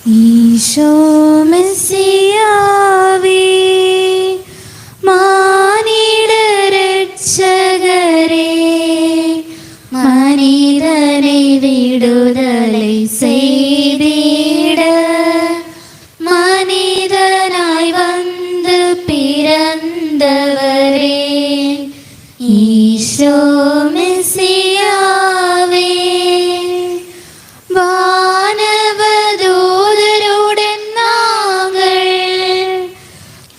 ഈശോ മെസ്സിയാവേ, മാനിട രക്ഷകരേ, മനിതனை விடுதலை செய்திட மனிதனாய் வந்து பிறந்தவரே, ஈசோ மெசியாவே. வானவதூதருடன் நாங்கள்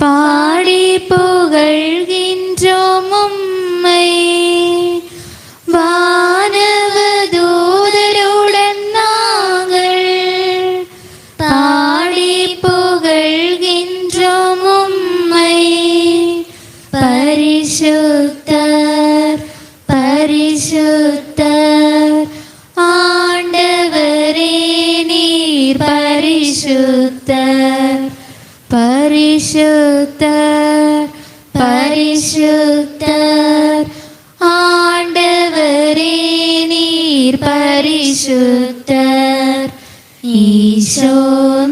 பாடி புகழ்கின்றோம் உம்மை. வானவதூதருடன் நாங்கள் பாடி புகழ்கின்றோம் உம்மை. பரிசுத்தர் பரிசுத்தர் ஆண்டவரே நீர் பரிசுத்தர். பரிசுத்தர் பரிசுத்தர் ஆண்டவரே நீர் பரிசுத்தர். ஈசோ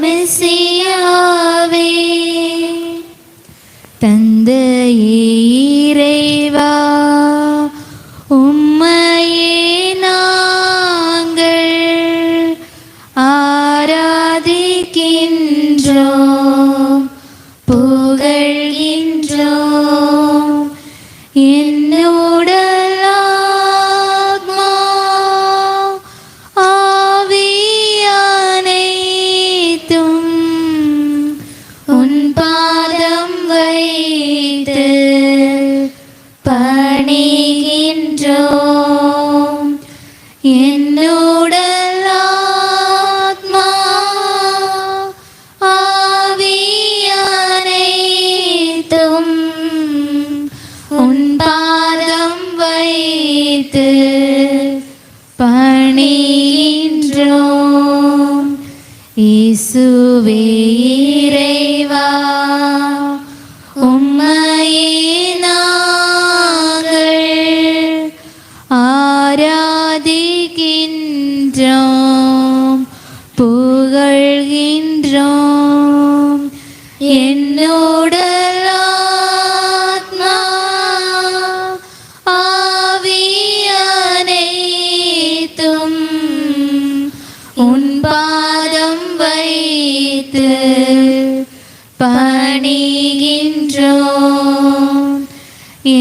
மெசியாவே. தந்தையே இறைவா, உம்மையே நாங்கள் ஆராதிக்கின்றோம், புகழ்கின்றோம். என்னுடல் ஆத்மா ஆவியனைத்தும் உன் பாதம் வைத்து பணிகின்றோம். என்னுடல் ஆத்மா ஆவியனைத்தும் உன் பாதம் வைத்து பணிகின்றோம். இயேசுவே இறைவா, உம்மையே நாங்கள் ஆராதிக்கின்றோம், புகழ்கின்றோம். என்னுடல் ஆத்மா ஆவியனைத்தும் உன் பாதம் வைத்து பணிகின்றோம்.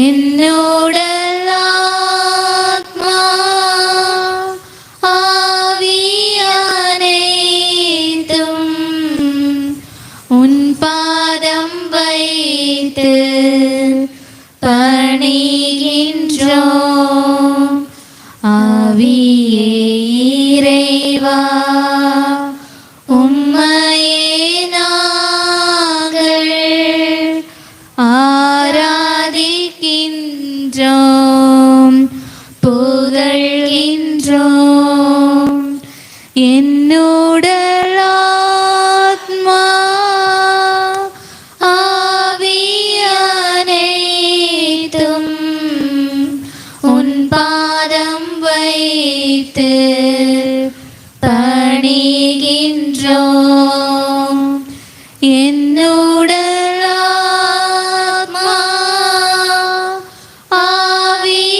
என்னுடல் ஆத்மா ஆவியனைத்தும் உன் பாதம் வைத்து பணிகின்றோம். ஆவியே இறைவா, உம்மையே நாங்கள் ஆராதிக்கின்றோம், புகழ்கின்றோம். என்னுடல் ஆத்மா ஆவியனைத்தும் உன் பாதம் வைத்து பணிகின்றோம். என்னுடல் ஆத்மா ஆவியனைத்தும்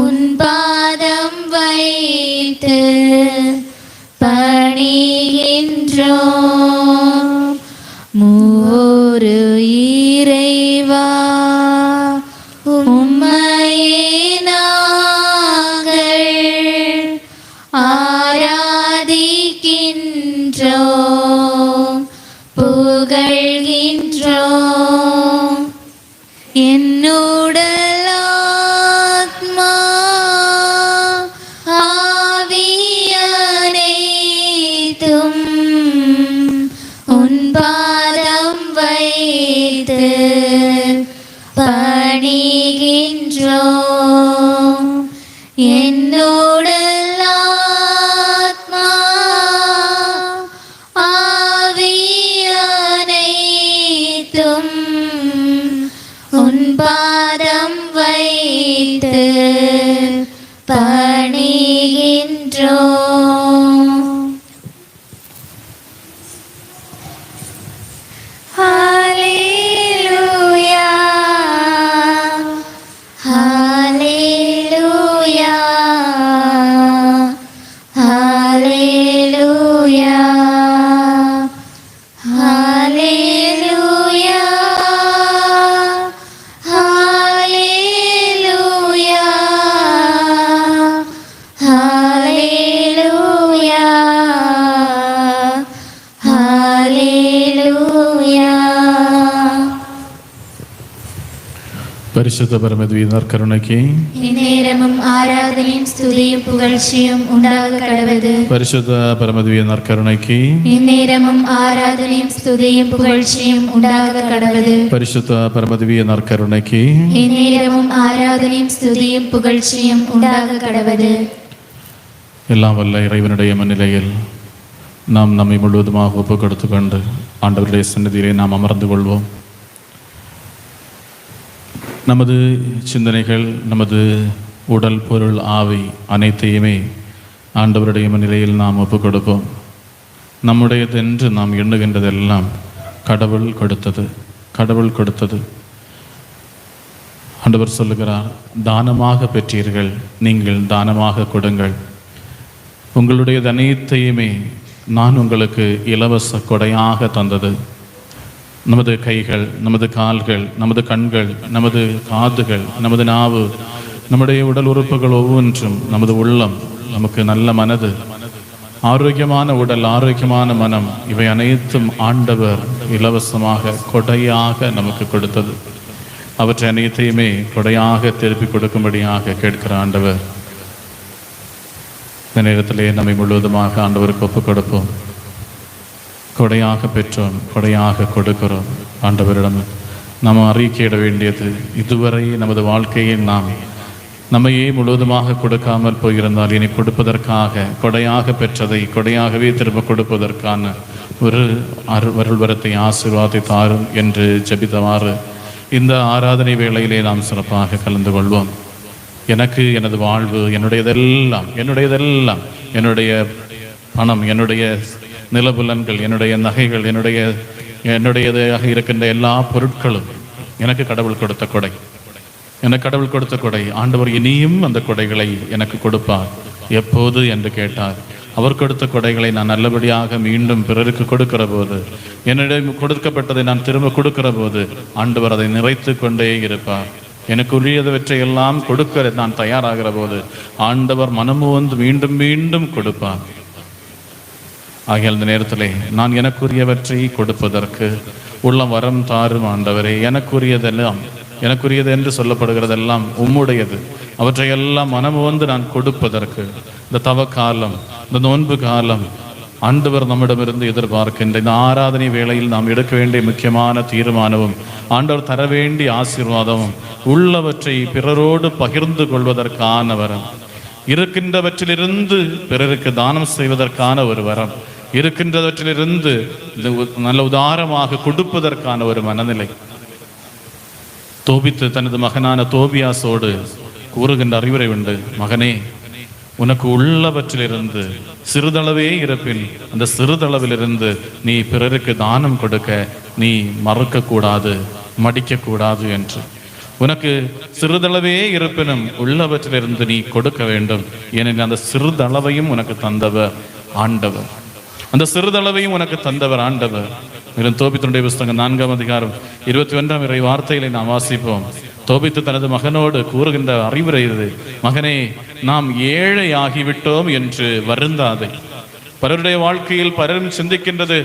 உன் பாதம் வைத்து பணிகின்றோம். மூவொரு இறைவா, உம்மையே நாங்கள் ஆராதிக்கின்றோம், புகழ்கின்றோம். என்னுடல் ஆத்மா ஆவியனைத்தும் பெற்றோம். ஹல்லேலூயா, ஹல்லேலூயா, ஹல்லேலூயா, ஹல்லேலூயா, ஹல்லேலூயா, ஹல்லேலூயா, ஹல்லேலூயா. பரிசுத்த பரமத்வீதர் கருணைக்கு நேரமும் ஆராதனையும் ஸ்துதியும் புகழ்ச்சியும் உண்டாக கடவது. பரிசுத்த பரமத்வீதர் கருணைக்கு நேரமும் ஆராதனையும் ஸ்துதியும் புகழ்ச்சியும் உண்டாக கடவது. பரிசுத்த பரமத்வீதர் கருணைக்கு நேரமும் ஆராதனையும் ஸ்துதியும் புகழ்ச்சியும் உண்டாக கடவது. எல்லாம் வல்ல இறைவனுடைய மண்ணிலையில் நாம் நம்மை முழுவதுமாக ஒப்பு கொடுத்து கொண்டு ஆண்டவருடைய சன்னதியிலே நாம் அமர்ந்து கொள்வோம். நமது சிந்தனைகள், நமது உடல், பொருள், ஆவி அனைத்தையுமே ஆண்டவருடைய முன்னிலையில் நாம் ஒப்பு கொடுப்போம். நம்முடையதென்று நாம் எண்ணுகின்றதெல்லாம் கடவுள் கொடுத்தது, கடவுள் கொடுத்தது. ஆண்டவர் சொல்லுகிறார், தானமாக பெற்றீர்கள், நீங்கள் தானமாக கொடுங்கள். உங்களுடையது அனைத்தையுமே நான் உங்களுக்கு இலவச கொடையாக தந்தது. நமது கைகள், நமது கால்கள், நமது கண்கள், நமது காதுகள், நமது நாவு, நம்முடைய உடல் உறுப்புகள் ஒவ்வொன்றும், நமது உள்ளம், நமக்கு நல்ல மனது, ஆரோக்கியமான உடல், ஆரோக்கியமான மனம், இவை அனைத்தும் ஆண்டவர் இலவசமாக கொடையாக நமக்கு கொடுத்தது. அவற்றை அனைத்தையுமே கொடையாக திருப்பி கொடுக்கும்படியாக கேட்கிற ஆண்டவர். இந்த நேரத்திலே நம்மை முழுவதுமாக ஆண்டவருக்கு ஒப்புக் கொடுப்போம். கொடையாக பெற்றோம், கொடையாக கொடுக்கிறோம். ஆண்டவரிடம் நாம் அறிக்கையிட வேண்டியது, இதுவரை நமது வாழ்க்கையில் நாம் நம்மையே முழுவதுமாக கொடுக்காமல் போயிருந்தால் இனி கொடுப்பதற்காக, கொடையாக பெற்றதை கொடையாகவே திரும்ப கொடுப்பதற்கான ஒரு அருள்வரத்தை, ஆசீர்வாதத்தை தாரும் என்று ஜெபித்தவாறு இந்த ஆராதனை வேளையிலே நாம் சிறப்பாக கலந்து கொள்வோம். எனக்கு எனது வாழ்வு, என்னுடையதெல்லாம், என்னுடைய பணம், என்னுடைய நிலபுலன்கள், என்னுடைய நகைகள், என்னுடையதாக இருக்கின்ற எல்லா பொருட்களும் எனக்கு கடவுள் கொடுத்த கொடை, எனக்கு கடவுள் கொடுத்த கொடை. ஆண்டவர் இனியும் அந்த கொடைகளை எனக்கு கொடுப்பார். எப்போது என்று கேட்டார். அவர் கொடுத்த கொடைகளை நான் நல்லபடியாக மீண்டும் பிறருக்கு கொடுக்கிற போது, என்னிடம் கொடுக்கப்பட்டதை நான் திரும்ப கொடுக்கிற போது ஆண்டவர் அதை நிறைத்து கொண்டே இருப்பார். எனக்கு உரியதவற்றை எல்லாம் கொடுக்க நான் தயாராகிற போது ஆண்டவர் மனமு வந்து மீண்டும் மீண்டும் கொடுப்பார். ஆகிய இந்த நேரத்திலே நான் எனக்குரியவற்றை கொடுப்பதற்கு உள்ள வரம் தாரும் ஆண்டவரே. எனக்குரியது என்று சொல்லப்படுகிறதெல்லாம் உம்முடையது. அவற்றையெல்லாம் மனமு வந்து நான் கொடுப்பதற்கு இந்த தவ காலம், இந்த நோன்பு காலம் ஆண்டவர் நம்மிடமிருந்து எதிர்பார்க்கின்ற இந்த ஆராதனை வேளையில் நாம் எடுக்க வேண்டிய முக்கியமான தீர்மானமும் ஆண்டவர் தர வேண்டிய ஆசீர்வாதமும் உள்ளவற்றை பிறரோடு பகிர்ந்து கொள்வதற்கான வரம், இருக்கின்றவற்றிலிருந்து பிறருக்கு தானம் செய்வதற்கான ஒரு வரம், இருக்கின்றவற்றிலிருந்து நல்ல உதாரமாக கொடுப்பதற்கான ஒரு மனநிலை. தோபித்து தனது மகனான தோபியாசோடு கூறுகின்ற அறிவுரை உண்டு. மகனே, உனக்கு உள்ளவற்றிலிருந்து சிறிதளவே இருப்பின் அந்த சிறிதளவிலிருந்து நீ பிறருக்கு தானம் கொடுக்க நீ மறக்கக்கூடாது, மடிக்கக்கூடாது என்று. உனக்கு சிறிதளவே இருப்பினும் உள்ளவற்றிலிருந்து நீ கொடுக்க வேண்டும். ஏனெனில் அந்த சிறிதளவையும் உனக்கு தந்தவர் ஆண்டவர். அந்த சிறிதளவையும் உனக்கு தந்தவர் ஆண்டவர். மேலும் தோபித்தினுடைய புஸ்தகம் 4ஆம் அதிகாரம் 21ஆம் இறை வார்த்தைகளை நாம் வாசிப்போம். தோபித்து தனது மகனோடு கூறுகின்ற அறிவுரை இது. மகனே, நாம் ஏழை ஆகிவிட்டோம் என்று வருந்தாதே. பலருடைய வாழ்க்கையில் பலரும் சிந்திக்கின்றது,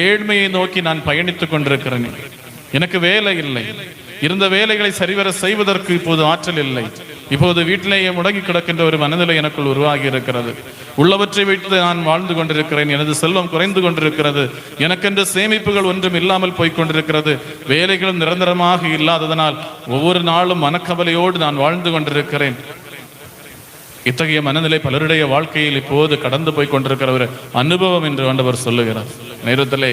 ஏழ்மையை நோக்கி நான் பயணித்துக் கொண்டிருக்கிறேன், எனக்கு வேலை இல்லை, இருந்த வேலைகளை சரிவர செய்வதற்கு இப்போது ஆற்றல் இல்லை, இப்போது வீட்டிலேயே முடங்கி கிடக்கின்ற ஒரு மனநிலை எனக்குள் உருவாகி இருக்கிறது, உள்ளவற்றை வைத்து நான் வாழ்ந்து கொண்டிருக்கிறேன், எனது செல்வம் குறைந்து கொண்டிருக்கிறது, எனக்கென்று சேமிப்புகள் ஒன்றும் இல்லாமல் போய்கொண்டிருக்கிறது, வேலைகளும் நிரந்தரமாக இல்லாததனால் ஒவ்வொரு நாளும் மனக்கவலையோடு நான் வாழ்ந்து கொண்டிருக்கிறேன். இத்தகைய மனநிலை பலருடைய வாழ்க்கையில் இப்போது கடந்து போய் கொண்டிருக்கிற ஒரு அனுபவம் என்று ஆண்டவர் சொல்லுகிறார். நேரத்திலே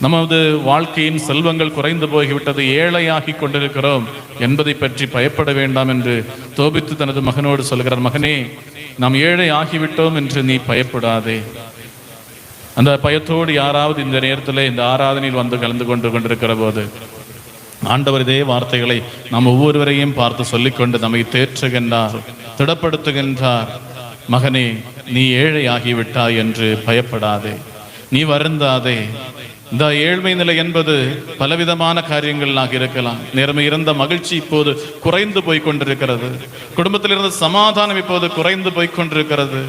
நமது வாழ்க்கையின் செல்வங்கள் குறைந்து போய்விட்டது, ஏழையாகி கொண்டிருக்கிறோம் என்பதை பற்றி பயப்பட வேண்டாம் என்று தோபித்து தனது மகனோடு சொல்கிறார். மகனே, நாம் ஏழை ஆகிவிட்டோம் என்று நீ பயப்படாதே. அந்த பயத்தோடு யாராவது இந்த நேரத்தில் இந்த ஆராதனையில் வந்து கலந்து கொண்டிருக்கிற போது ஆண்டவர் இதே வார்த்தைகளை நாம் ஒவ்வொருவரையும் பார்த்து சொல்லிக்கொண்டு நம்மை தேற்றுகின்றார், திடப்படுத்துகின்றார். மகனே, நீ ஏழை ஆகிவிட்டாய் என்று பயப்படாதே, நீ வருந்தாதே. இந்த ஏழ்மை நிலை என்பது பலவிதமான காரியங்களாக இருக்கலாம். நேர்மை இருந்த மகிழ்ச்சி இப்போது குறைந்து போய்கொண்டிருக்கிறது. குடும்பத்தில் இருந்த சமாதானம் இப்போது குறைந்து போய்கொண்டிருக்கிறது.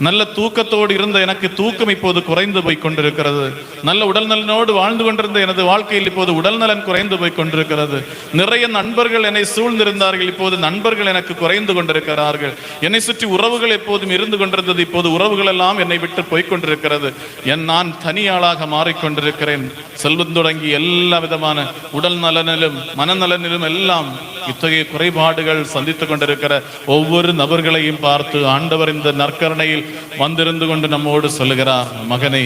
நல்ல தூக்கத்தோடு இருந்த எனக்கு தூக்கம் இப்போது குறைந்து போய்கொண்டிருக்கிறது. நல்ல உடல் நலனோடு வாழ்ந்து கொண்டிருந்த எனது வாழ்க்கையில் இப்போது உடல் நலன் குறைந்து போய்கொண்டிருக்கிறது. நிறைய நண்பர்கள் என்னை சூழ்ந்திருந்தார்கள், இப்போது நண்பர்கள் எனக்கு குறைந்து கொண்டிருக்கிறார்கள். என்னை சுற்றி உறவுகள் எப்போதும் இருந்து கொண்டிருந்தது, இப்போது உறவுகள் எல்லாம் என்னை விட்டு போய்கொண்டிருக்கிறது. நான் தனியாளாக மாறிக்கொண்டிருக்கிறேன். செல்வம் தொடங்கி எல்லா விதமான உடல் நலனிலும் மனநலனிலும் எல்லாம் இத்தகைய குறைபாடுகள் சந்தித்துக் கொண்டிருக்கிற ஒவ்வொரு நபர்களையும் பார்த்து ஆண்டவர் இந்த நற்கருணையில் வந்திருந்து கொண்டு நம்மோடு சொல்லுகிறார், மகனே,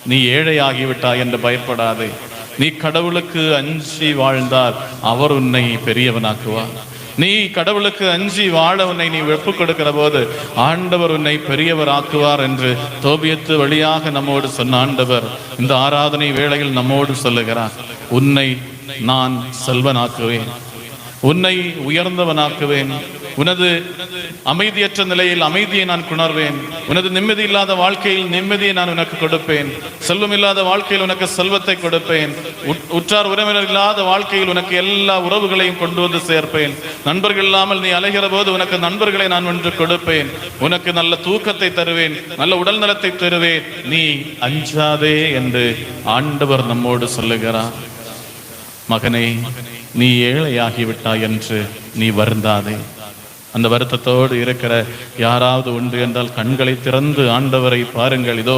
நீ ஏழை ஆகிவிட்டாய் என்று பயப்படாதே. நீ கடவுளுக்கு அஞ்சி வாழ்ந்தால் அவர் உன்னை பெரியவனாக்குவார். நீ கடவுளுக்கு அஞ்சி வாழ உன்னை நீ வெப்பு கொடுக்கிற போது ஆண்டவர் உன்னை பெரியவர் ஆக்குவார் என்று தோபியத்து வழியாக நம்மோடு சொன்ன ஆண்டவர் இந்த ஆராதனை வேளையில் நம்மோடு சொல்லுகிறார். உன்னை நான் செல்வனாக்குவேன், உன்னை உயர்ந்தவனாக்குவேன், உனது அமைதியற்ற நிலையில் அமைதியை நான் குணர்வேன், உனது நிம்மதி இல்லாத வாழ்க்கையில் நிம்மதியை நான் உனக்கு கொடுப்பேன், செல்வம் இல்லாத வாழ்க்கையில் உனக்கு செல்வத்தை கொடுப்பேன், உற்றார் உறவினர் இல்லாத வாழ்க்கையில் உனக்கு எல்லா உறவுகளையும் கொண்டு வந்து சேர்ப்பேன், நண்பர்கள் இல்லாமல் நீ அலைகிற போது உனக்கு நண்பர்களை நான் ஒன்று கொடுப்பேன், உனக்கு நல்ல தூக்கத்தை தருவேன், நல்ல உடல் நலத்தை தருவேன், நீ அஞ்சாதே என்று ஆண்டவர் நம்மோடு சொல்லுகிறார். மகனே, நீ ஏழையாகிவிட்டாய் என்று நீ வருந்தாதே. அந்த வருத்தத்தோடு இருக்கிற யாராவது உண்டு என்றால் கண்களை திறந்து ஆண்டவரை பாருங்கள். இதோ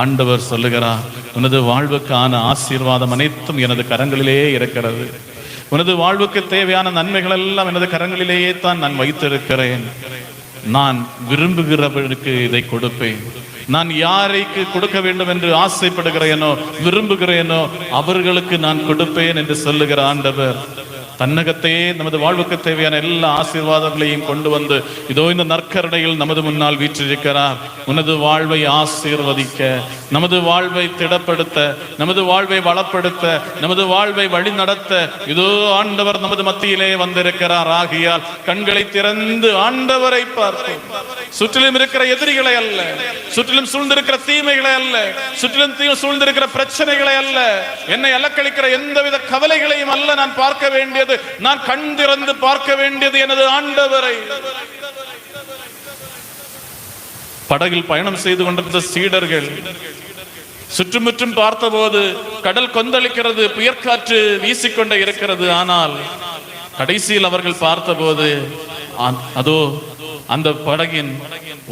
ஆண்டவர் சொல்லுகிறார், உனது வாழ்வுக்கான ஆசீர்வாதம் அனைத்தும் எனது கரங்களிலே இருக்கிறது. உனது வாழ்வுக்கு தேவையான நன்மைகள் எல்லாம் எனது கரங்களிலேயே தான் நான் வைத்திருக்கிறேன். நான் விரும்புகிறவர்களுக்கு இதை கொடுப்பேன். நான் யாரைக்கு கொடுக்க வேண்டும் என்று ஆசைப்படுகிறேனோ விரும்புகிறேனோ அவர்களுக்கு நான் கொடுப்பேன் என்று சொல்லுகிற ஆண்டவர் தன்னகத்தையே நமது வாழ்வுக்கு தேவையான எல்லா ஆசீர்வாதங்களையும் கொண்டு வந்து இதோ இந்த நற்கருணையில் நமது முன்னால் வீற்றிருக்கிறார். உனது வாழ்வை ஆசீர்வதிக்க, நமது வாழ்வை திடப்படுத்த, நமது வாழ்வை வளப்படுத்த, நமது வாழ்வை வழி நடத்த இதோ ஆண்டவர் நமது மத்தியிலே வந்திருக்கிறார். ஆகையால் கண்களை திறந்து ஆண்டவரை பார்ப்போம். சுற்றிலும் இருக்கிற எதிரிகளை அல்ல, சுற்றிலும் சூழ்ந்திருக்கிற தீமைகளை அல்ல, சுற்றிலும் சூழ்ந்திருக்கிற பிரச்சனைகளை அல்ல, என்னை அலக்களிக்கிற எந்தவித கவலைகளையும் அல்ல நான் பார்க்க வேண்டியது. நான் கண் திறந்து பார்க்க வேண்டியது எனது ஆண்டவரை. படகில் பயணம் செய்து கொண்டிருந்த சீடர்கள் சுற்றுமுற்றும் பார்த்தபோது கடல் கொந்தளிக்கிறது, புயற்காற்று வீசிக்கொண்டே இருக்கிறது. ஆனால் கடைசியில் அவர்கள் பார்த்தபோது அதோ அந்த படகின்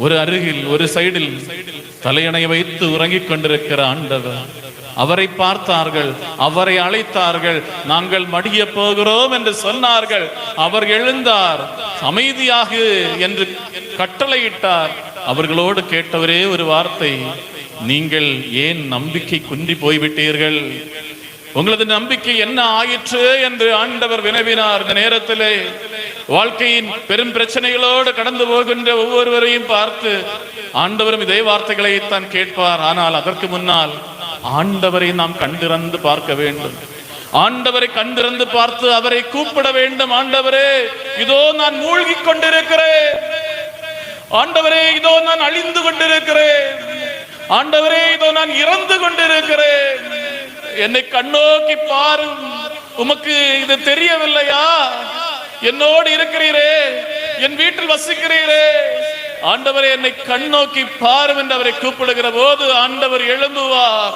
ஒரு அருகில் ஒரு சைடில் தலையணை வைத்து உறங்கிக் கொண்டிருக்கிற ஆண்டவர். அவரை பார்த்தார்கள், அவரை அழைத்தார்கள், நாங்கள் மடிய போகிறோம் என்று சொன்னார்கள். அவர் எழுந்தார், அமைதியாக என்று கட்டளையிட்டார். அவர்களோடு கேட்டவரே ஒரு வார்த்தை, நீங்கள் ஏன் நம்பிக்கை குன்றி போய்விட்டீர்கள்? உங்களது நம்பிக்கை என்ன ஆயிற்று என்று ஆண்டவர் வினவினார். இந்த நேரத்திலே வாழ்க்கையின் பெரும் பிரச்சனைகளோடு கடந்து போகின்ற ஒவ்வொருவரையும் பார்த்து ஆண்டவரும் இதே வார்த்தைகளை தான் கேட்பார். ஆனால் அதற்கு முன்னால் ஆண்டவரை நாம் கண்டிறந்து பார்க்க வேண்டும். ஆண்டவரை கண்டிறந்து பார்த்து அவரை கூப்பிட வேண்டும். ஆண்டவரே, இதோ நான் மூழ்கி கொண்டிருக்கிறேன். ஆண்டவரே, இதோ நான் அழிந்து கொண்டிருக்கிறேன். ஆண்டவரே, இதோ நான் இறந்து கொண்டிருக்கிறேன். என்னை கண்ணோக்கி பாரும். உமக்கு இது தெரியவில்லையா? என்னோடு இருக்கிறீரே, என் வீட்டில் வசிக்கிறீரே. ஆண்டவரே, என்னை கண்ணோக்கி பாரும் என்று அவரை கூப்பிடுகிற போது ஆண்டவர் எழும்புவார்.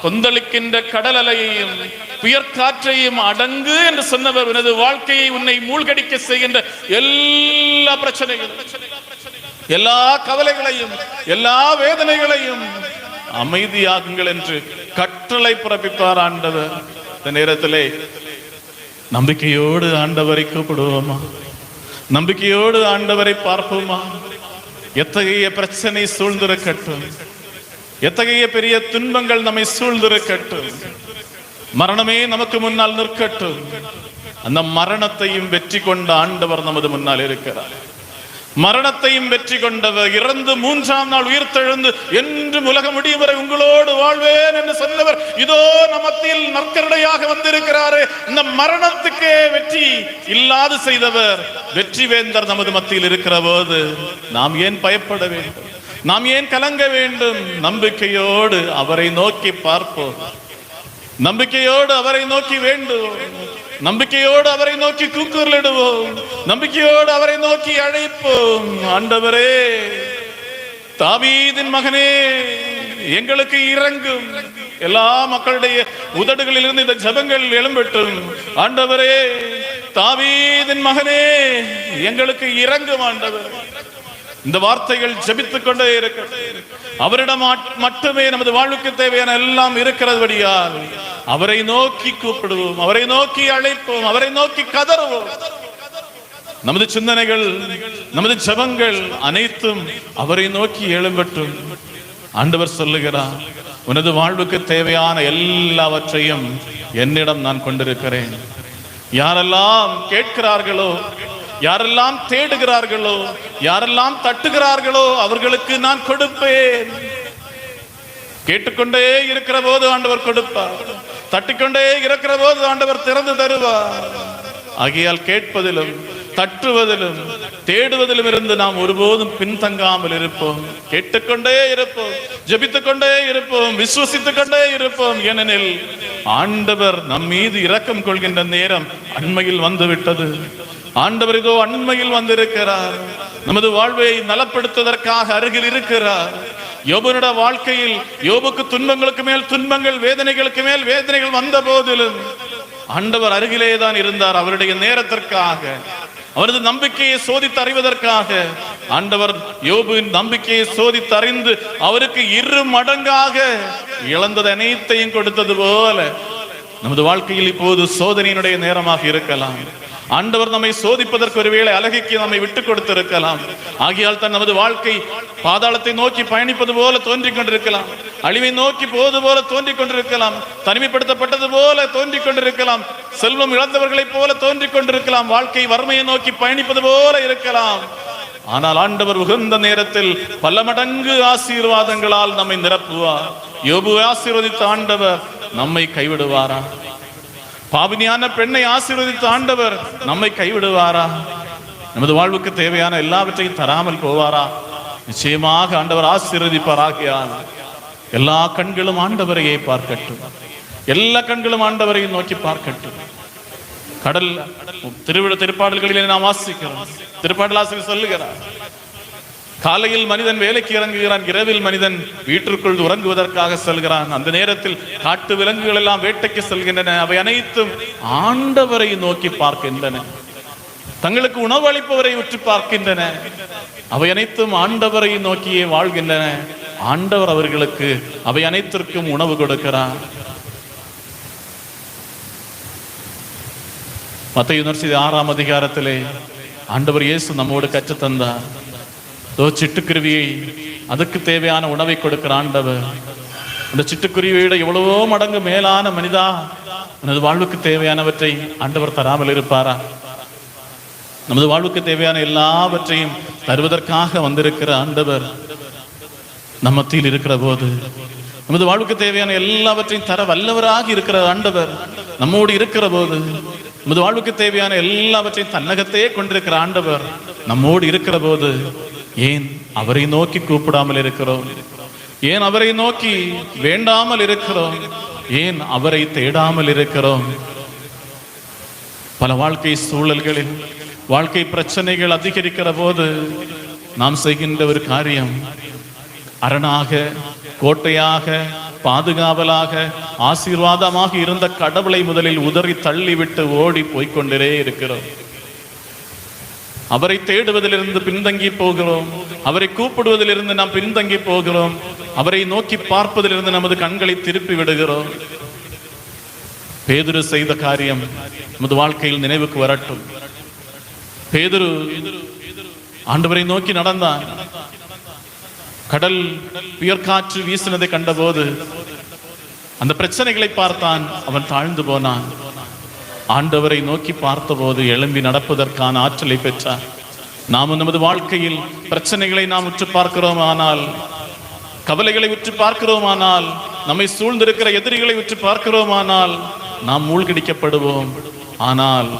கொந்தளிக்கின்ற கடல் அலையையும் புயற்காற்றையும் அடங்கு என்று சொன்னவர் உனது வாழ்க்கையை உன்னை மூழ்கடிக்க செய்கின்ற எல்லா பிரச்சனைகளும், எல்லா கவலைகளையும், எல்லா வேதனைகளையும் அமைதியாகுங்கள் என்று கட்டளை பிறப்பிப்பார் ஆண்டவர். இந்த நேரத்திலே நம்பிக்கையோடு ஆண்டவரை கூப்பிடுவோமா? நம்பிக்கையோடு ஆண்டவரை பார்ப்போமா? எத்தகைய பிரச்சனை சூழ்ந்திருக்கட்டும், எத்தகைய பெரிய துன்பங்கள் நம்மை சூழ்ந்திருக்கட்டும், மரணமே நமக்கு முன்னால் நிற்கட்டும், அந்த மரணத்தையும் வெற்றி கொண்ட ஆண்டவர் நமது முன்னால் இருக்கிறார். மரணத்தையும் வெற்றி கொண்டவர், இறந்து 3ஆம் நாள் உயிர்த்தெழுந்து என்றும் உலகம் முடியும் வரை உங்களோடு வாழ்வேன் என்று சொன்னவர் இதோ நமத்தில் நற்கருணையாக வந்திருக்கிறாரே. இந்த மரணத்துக்கே வெற்றி இல்லாது செய்தவர் வெற்றி வேந்தர் நமது மத்தியில் இருக்கிற போது நாம் ஏன் பயப்பட வேண்டும்? நாம் ஏன் கலங்க வேண்டும்? நம்பிக்கையோடு அவரை நோக்கி பார்ப்போம், நம்பிக்கையோடு அவரை நோக்கி வேண்டுவோம், நம்பிக்கையோடு அவரை நோக்கி கூக்குரலிடுவோம், நம்பிக்கையோடு அவரை நோக்கி அழைப்போம். ஆண்டவரே, தாவீதின் மகனே, எங்களுக்கு இறங்கும். எல்லா மக்களுடைய உதடுகளில் இருந்து இந்த ஜெபங்கள் எழும்பட்டும். ஆண்டவரே, தாவீதின் மகனே, எங்களுக்கு இறங்கும். ஆண்டவர், இந்த வார்த்தைகள் ஜெபித்துக் கொண்டே இருக்கட்டும். அவரிடம் மட்டுமே நமது வாழ்வுக்கு தேவையான எல்லாம் இருக்கிறபடியால் அவரை நோக்கி கூப்பிடுவோம், அவரை நோக்கி அழைப்போம், அவரை நோக்கி கதறுவோம். நமது சிந்தனைகள், நமது ஜெபங்கள் அனைத்தும் அவரை நோக்கி எழும்பட்டும். ஆண்டவர் சொல்லுகிறார், உனது வாழ்வுக்கு தேவையான எல்லாவற்றையும் என்னிடம் நான் கொண்டிருக்கிறேன். யாரெல்லாம் கேட்கிறார்களோ, யாரெல்லாம் தேடுகிறார்களோ, யாரெல்லாம் தட்டுகிறார்களோ அவர்களுக்கு நான் கொடுப்பேன். கேட்டுக்கொண்டே இருக்கிற போது ஆண்டவர் கொடுப்பார், தட்டிக்கொண்டே இருக்கிற போது ஆண்டவர் திறந்து தருவார். ஆகையால் கேட்பதிலும் தட்டுவதிலும் தேடுவதிலும் இருந்து நாம் ஒருபோதும் பின்தங்காமல் இருப்போம். கேட்டுக்கொண்டே இருப்போம், ஜெபித்துக் கொண்டே இருப்போம், விசுவசித்துக் கொண்டே இருப்போம். ஏனெனில் ஆண்டவர் நம் மீது இரக்கம் கொள்கின்ற நேரம் அண்மையில் வந்துவிட்டது. ஆண்டவர் இதோ அண்மையில் வந்திருக்கிறார். நமது வாழ்வை நலப்படுத்துவதற்காக அருகில் இருக்கிறார். யோபுனுடைய வாழ்க்கையில் யோபுக்கு துன்பங்களுக்கு மேல் துன்பங்கள், வேதனைகளுக்கு மேல் வேதனைகள் வந்த போதிலும் ஆண்டவர் அருகிலே தான் இருந்தார். அவருடைய நேரத்திற்காக, அவரது நம்பிக்கையை சோதித்து அறிவதற்காக ஆண்டவர் யோபுவின் நம்பிக்கையை சோதித்து அறிந்து அவருக்கு 2 மடங்காக இழந்தது அனைத்தையும் கொடுத்தது போல நமது வாழ்க்கையில் இப்போது சோதனையினுடைய நேரமாக இருக்கலாம். ஆண்டவர் நம்மை சோதிப்பதற்கு ஒருவேளை அழகைக்கு நம்மை விட்டுக் கொடுத்திருக்கலாம். ஆகையால் தான் நமது வாழ்க்கை பாதாளத்தை நோக்கி பயணிப்பது போல தோன்றிக் கொண்டிருக்கலாம், அழிவை நோக்கி போவது போல தோன்றிக் கொண்டிருக்கலாம், தனிமைப்படுத்தப்பட்டது போல தோன்றிக் கொண்டிருக்கலாம், செல்வம் இழந்தவர்களைப் போல தோன்றிக் கொண்டிருக்கலாம், வாழ்க்கை வறுமையை நோக்கி பயணிப்பது போல இருக்கலாம். ஆனால் ஆண்டவர் உகந்த நேரத்தில் பல மடங்கு ஆசீர்வாதங்களால் நம்மை நிரப்புவார். யோபுவை ஆசீர்வதித்த ஆண்டவர் நம்மை கைவிடுவாரா? பாவினியான பெண்ணை ஆசீர்வதித்த ஆண்டவர் நம்மை கைவிடுவாரா? நமது வாழ்வுக்கு தேவையான எல்லாவற்றையும் தராமல் போவாரா? நிச்சயமாக ஆண்டவர் ஆசீர்வதிப்பாராகியால் எல்லா கண்களும் ஆண்டவரையே பார்க்கட்டும், எல்லா கண்களும் ஆண்டவரையும் நோக்கி பார்க்கட்டும். கடல் திருப்பாடல்களிலே நாம் வாசிக்கிறோம். திருப்பாடலாசிரியர் சொல்லுகிறார், காலையில் மனிதன் வேலைக்கு இறங்குகிறான், இரவில் மனிதன் வீட்டிற்குள் உறங்குவதற்காக செல்கிறான். அந்த நேரத்தில் காட்டு விலங்குகள் எல்லாம் வேட்டைக்கு செல்கின்றன. அவை அனைத்தும் ஆண்டவரை நோக்கி பார்க்கின்றன, தங்களுக்கு உணவு அளிப்பவரை உற்று பார்க்கின்றன. அவை அனைத்தும் ஆண்டவரை நோக்கியே வாழ்கின்றன. ஆண்டவர் அவர்களுக்கு அவை அனைத்திற்கும் உணவு கொடுக்கிறார். மத்தேயு நற்செய்தி 6ஆம் அதிகாரத்திலே ஆண்டவர் இயேசு நம்மோடு கற்றுத்தந்தார். சிட்டுக்குருவியை, அதுக்கு தேவையான உணவை கொடுக்கிற ஆண்டவர் அந்த சிட்டுக்குருவியோட எவ்வளவோ மடங்கு மேலான மனிதா, நமது வாழ்வுக்கு தேவையானவற்றை ஆண்டவர் தராமல் இருப்பாரா? நமது வாழ்வுக்கு தேவையான எல்லாவற்றையும் தருவதற்காக வந்திருக்கிற ஆண்டவர் நம் மத்தியில் இருக்கிற போது, நமது வாழ்வுக்கு தேவையான எல்லாவற்றையும் தர வல்லவராக இருக்கிற ஆண்டவர் நம்மோடு இருக்கிற போது, நமது வாழ்வுக்கு தேவையான எல்லாவற்றையும் தன்னகத்தையே கொண்டிருக்கிற ஆண்டவர் நம்மோடு இருக்கிற போது, ஏன் அவரை நோக்கி கூப்பிடாமல் இருக்கிறோம்? ஏன் அவரை நோக்கி வேண்டாமல் இருக்கிறோம்? ஏன் அவரை தேடாமல் இருக்கிறோம்? பல வாழ்க்கை சூழல்களில் வாழ்க்கை பிரச்சனைகள் அதிகரிக்கிற போது நாம் செய்கின்ற ஒரு காரியம், அரணாக, கோட்டையாக, பாதுகாவலாக, ஆசீர்வாதமாக இருந்த கடவுளை முதலில் உதறி தள்ளிவிட்டு ஓடி போய்கொண்டே இருக்கிறோம். அவரை தேடுவதிலிருந்து பின்தங்கி போகிறோம், அவரை கூப்பிடுவதிலிருந்து நாம் பின்தங்கி போகிறோம், அவரை நோக்கி பார்ப்பதிலிருந்து நமது கண்களை திருப்பி விடுகிறோம். பேதுரு செய்த காரியம் நமது வாழ்க்கையில் நினைவுக்கு வரட்டும். பேதுரு ஆண்டவரை நோக்கி நடந்தான். கடல் உயர்காற்று வீசினதை கண்டபோது அந்த பிரச்சனைகளை பார்த்தான், அவன் தாழ்ந்து போனான். ஆண்டவரை நோக்கி பார்த்தபோது எழும்பி நடப்பதற்கான ஆற்றலை பெற்றார். நாம் நமது வாழ்க்கையில் பிரச்சனைகளை நாம் உற்று பார்க்கிறோமானால், கவலைகளை உற்று பார்க்கிறோமானால், நம்மை சூழ்ந்திருக்கிற எதிரிகளை உற்று பார்க்கிறோமானால் நாம் மூழ்கடிக்கப்படுவோம். ஆனால்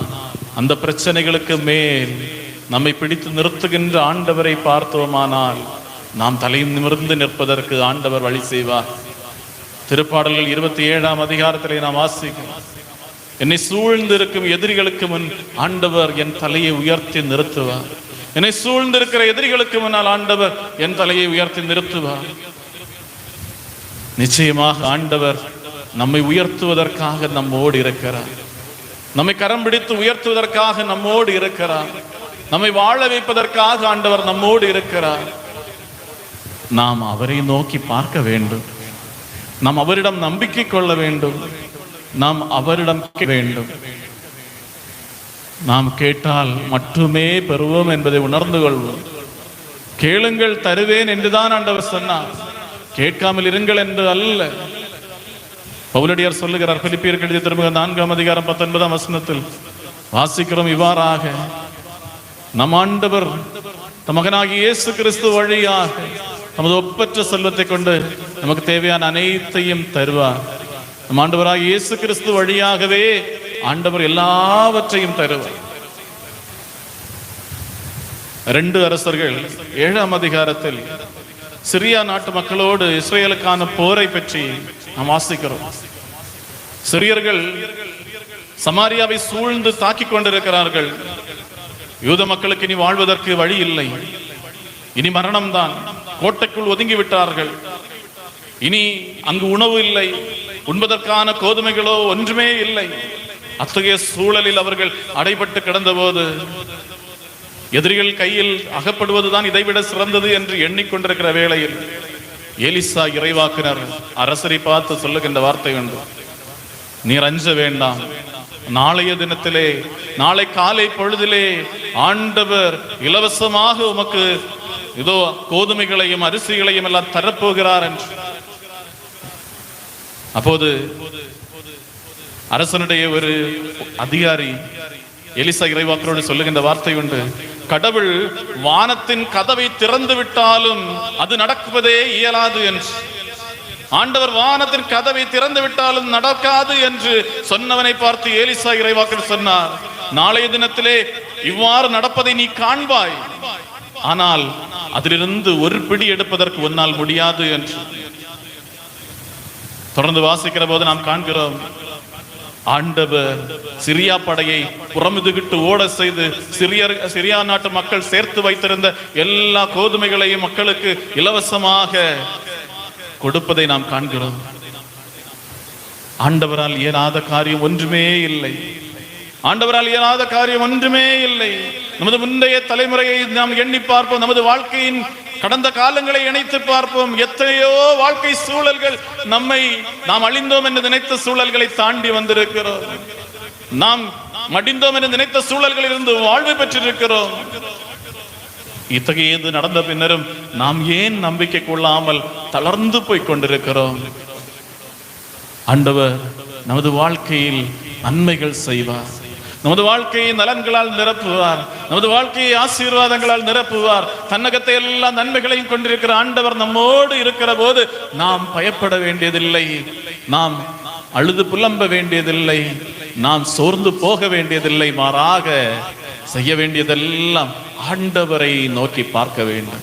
அந்த பிரச்சனைகளுக்கு மேல் நம்மை பிடித்து நிறுத்துகின்ற ஆண்டவரை பார்த்தோமானால் நாம் தலை நிமிர்ந்து நிற்பதற்கு ஆண்டவர் வழி செய்வார். திருப்பாடல்கள் 27ஆம் அதிகாரத்திலே நாம் வாசிக்கிறோம், என்னை சூழ்ந்திருக்கும் எதிரிகளுக்கு முன் ஆண்டவர் என் தலையை உயர்த்தி நிறுத்துவார். என்னை சூழ்ந்திருக்கிற எதிரிகளுக்கு முன்னால் ஆண்டவர் என் தலையை உயர்த்தி நிறுத்துவார். நிச்சயமாக ஆண்டவர் நம்மை உயர்த்துவதற்காக நம்மோடு இருக்கிறார். நம்மை கரம் பிடித்து உயர்த்துவதற்காக நம்மோடு இருக்கிறார். நம்மை வாழ வைப்பதற்காக ஆண்டவர் நம்மோடு இருக்கிறார். நாம் அவரை நோக்கி பார்க்க வேண்டும். நாம் அவரிடம் நம்பிக்கை கொள்ள வேண்டும். நாம் அவரிடம் வேண்டும். நாம் கேட்டால் மட்டுமே பெறுவோம் என்பதை உணர்ந்து கொள்வோம். கேளுங்கள் தருவேன் என்றுதான் ஆண்டவர் சொன்னார், கேட்காமல் இருங்கள் என்று அல்ல. பவுலடியார் சொல்லுகிறார், பிலிப்பியருக்கு எழுதிய திருமுகம் 4ஆம் அதிகாரம் 19ஆம் வசனத்தில் வாசிக்கிறோம் இவ்வாறாக, நம் ஆண்டவர் தம் மகனாகிய இயேசு கிறிஸ்து வழியாக நமது ஒப்பற்ற செல்வத்தை கொண்டு நமக்கு தேவையான அனைத்தையும் தருவார். நம் ஆண்டவராகிய இயேசு கிறிஸ்து வழியாகவே ஆண்டவர் எல்லாவற்றையும் தருவார். 2 அரசர்கள் 7ஆம் அதிகாரத்தில் சிரியா நாட்டு மக்களோடு இஸ்ரேலுக்கான போரை பற்றி நாம் வாசிக்கிறோம். சிரியர்கள் சமாரியாவை சூழ்ந்து தாக்கிக் கொண்டிருக்கிறார்கள். யூத மக்களுக்கு இனி வாழ்வதற்கு வழி இல்லை, இனி மரணம்தான். கோட்டைக்குள் ஒதுங்கி விட்டார்கள். இனி அங்கு உணவு இல்லை, உண்பதற்கான கோதுமைகளோ ஒன்றுமே இல்லை. அத்தகைய சூழலில் அவர்கள் அடைபட்டு கிடந்த போது எதிரிகள் கையில் அகப்படுவதுதான் இதைவிட சிறந்தது என்று எண்ணிக்கொண்டிருக்கிற வேளையில் எலிசா இறைவாக்கினர் அரசரை பார்த்து சொல்லுகின்ற வார்த்தை உண்டு, நீர் அஞ்ச வேண்டாம், நாளைய தினத்திலே, நாளை காலை பொழுதிலே ஆண்டவர் இலவசமாக உமக்கு இதோ கோதுமைகளையும் அரிசிகளையும் எல்லாம் தரப்போகிறார் என்று. அப்போது அரசனுடைய ஒரு அதிகாரி எலிசா இறைவாக்கரோடு சொல்லுகின்ற வார்த்தை உண்டு, கடவுள் வானத்தின் கதவை திறந்து விட்டாலும் அது நடக்குவதே இயலாது என்று. ஆண்டவர் வானத்தின் கதவை திறந்து விட்டாலும் நடக்காது என்று சொன்னவனை பார்த்து எலிசா இறைவாக்கர் சொன்னார், நாளைய தினத்திலே இவ்வாறு நடப்பதை நீ காண்பாய், ஆனால் அதிலிருந்து ஒரு பிடி எடுப்பதற்கு உன்னால் முடியாது என்று. தொடர்ந்து வாசிக்கிற போது நாம் காண்கிறோம், ஆண்டவர் சிரியா படையை புறமுதுகிட்டு ஓட செய்து சிரியா நாட்டு மக்கள் சேர்த்து வைத்திருந்த எல்லா கோதுமைகளையும் மக்களுக்கு இலவசமாக கொடுப்பதை நாம் காண்கிறோம். ஆண்டவரால் இயலாத காரியம் ஒன்றுமே இல்லை. ஆண்டவரால் இயலாத காரியம் ஒன்றுமே இல்லை. நமது முந்தைய தலைமுறையை நாம் எண்ணி பார்ப்போம், நமது வாழ்க்கையின் கடந்த காலங்களை இணைத்து பார்ப்போம். எத்தனையோ வாழ்க்கை சூழல்கள் நாம் அழிந்தோம் என்று நினைத்த சூழல்களை தாண்டி வந்திருக்கிறோம். நாம் மடிந்தோம் என்று நினைத்த சூழல்களில் இருந்து வாழ்வு பெற்றிருக்கிறோம். இத்தகையது நடந்த பின்னரும் நாம் ஏன் நம்பிக்கை கொள்ளாமல் தளர்ந்து போய் கொண்டிருக்கிறோம்? ஆண்டவர் நமது வாழ்க்கையில் நன்மைகள் செய்வார், நமது வாழ்க்கையை நலன்களால் நிரப்புவார், நமது வாழ்க்கையை ஆசீர்வாதங்களால் நிரப்புவார். தன்னகத்தை எல்லா நன்மைகளையும் கொண்டிருக்கிற ஆண்டவர் நம்மோடு இருக்கிற போது நாம் பயப்பட வேண்டியதில்லை, நாம் அழுது புலம்ப வேண்டியதில்லை, நாம் சோர்ந்து போக வேண்டியதில்லை. மாறாக செய்ய வேண்டியதெல்லாம் ஆண்டவரை நோக்கி பார்க்க வேண்டும்,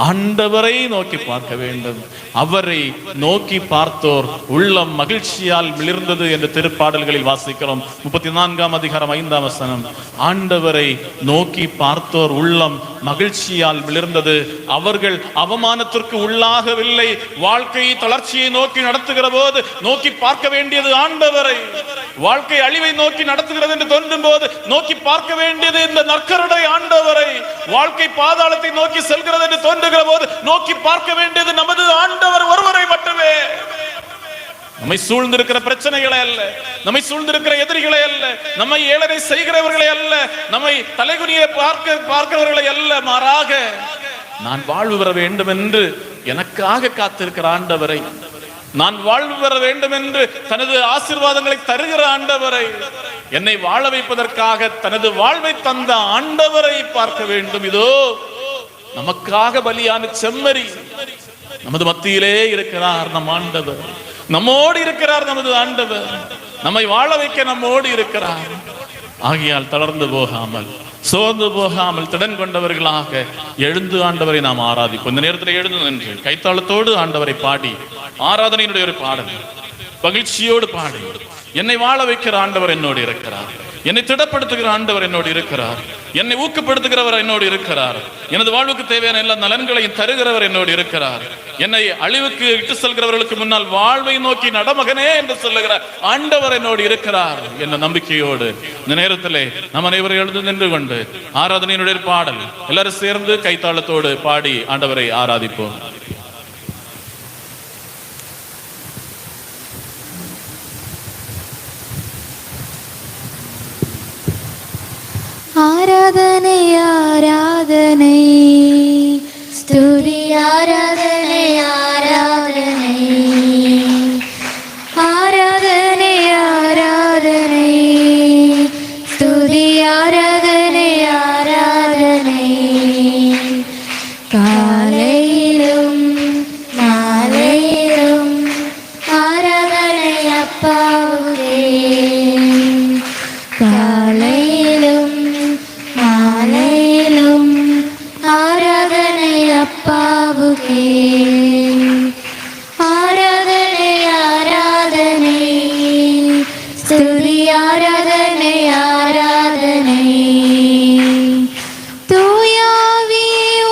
ஆண்டவரை நோக்கி பார்க்க வேண்டும். அவரை நோக்கி பார்த்தோர் உள்ளம் மகிழ்ச்சியால் மிளிர்ந்தது என்று திருப்பாடல்களில் வாசிக்கிறோம். 34ஆம் அதிகாரம் 5ஆம் வசனம். ஆண்டவரை நோக்கி பார்த்தோர் உள்ளம் மகிழ்ச்சியால் மிளிர்ந்தது. அவர்கள் அவமானத்திற்கு உள்ளாகவில்லை. வாழ்க்கையை தளர்ச்சியை நோக்கி நடத்துகிற போது நோக்கி பார்க்க வேண்டியது ஆண்டவரை. வாழ்க்கை அழிவை நோக்கி நடத்துகிறது என்று தோன்றும் போது நோக்கி பார்க்க வேண்டியது இந்த நற்கருணை ஆண்டவரை. வாழ்க்கை பாதாளத்தை நோக்கி செல்கிறது என்று தோன்றுகிற போது நோக்கி பார்க்க வேண்டியது நமது ஆண்டவர் ஒருவரை மட்டுமே. நம்மை சூழ்ந்திருக்கிற பிரச்சனைகளை அல்ல, நம்மை சூழ்ந்திருக்கிற எதிரிகளை அல்ல, நம்மை ஏளனை செய்கிறவர்களை அல்ல, நம்மை தலைகுனியை பார்க்கிறவர்களை அல்ல. மாறாக நான் வாழ்வு பெற வேண்டும் என்று எனக்காக காத்திருக்கிற ஆண்டவரை, நான் வாழ்வு பெற வேண்டும் என்று தனது ஆசீர்வாதங்களை தருகிற ஆண்டவரை, என்னை வாழ வைப்பதற்காக தனது வாழ்வை தந்த ஆண்டவரை பார்க்க வேண்டும். இதோ நமக்காக பலியான செம்மறி நமது மத்தியிலே இருக்கிறார். நம் ஆண்டவர் நம்மோடு இருக்கிறார். நமது ஆண்டவர் நம்மை வாழ வைக்க நம்மோடு இருக்கிறார். ஆகையால் தளர்ந்து போகாமல், சோர்ந்து போகாமல், திடன் கொண்டவர்களாக எழுந்து ஆண்டவரை நாம் ஆராதிப்போம். இந்த நேரத்தில் எழுந்து நின்று கைத்தாளத்தோடு ஆண்டவரை பாடி, ஆராதனையினுடைய ஒரு பாடல் மகிழ்ச்சியோடு பாடி, என்னை வாழ வைக்கிற ஆண்டவர் என்னோடு இருக்கிறார், என்னை திடப்படுத்துகிற ஆண்டவர் என்னோடு இருக்கிறார், என்னை ஊக்கப்படுத்துகிறவர் என்னோடு இருக்கிறார், எனது வாழ்வுக்கு தேவையான எல்லா நலன்களையும் தருகிறவர் என்னோடு இருக்கிறார், என்னை அழிவுக்கு இட்டு செல்கிறவர்களுக்கு முன்னால் வாழ்வை நோக்கி நடமகனே என்று சொல்லுகிற ஆண்டவர் என்னோடு இருக்கிறார் என்ற நம்பிக்கையோடு இந்த நேரத்திலே நம் அனைவரும் எழுந்து நின்று கொண்டு ஆராதனையினுடைய பாடல் எல்லாரும் சேர்ந்து கைத்தாளத்தோடு பாடி ஆண்டவரை ஆராதிப்போம். ஆராதனை ஆராதனை ஸ்துதி ஆராதனை ஆராதனை ஆராதனை ஆராதனை ஸ்துதி ஆராதனை ஆராதனை காலையிலும் மாலையிலும் ஆராதனை அப்பாவுக்கே, காலையிலும் மாலையிலும் ஆராதனை அப்பாவுக்கே, ஆராதனை ஆராதனை ஸ்துதி ஆராதனை ஆராதனை தூயாவி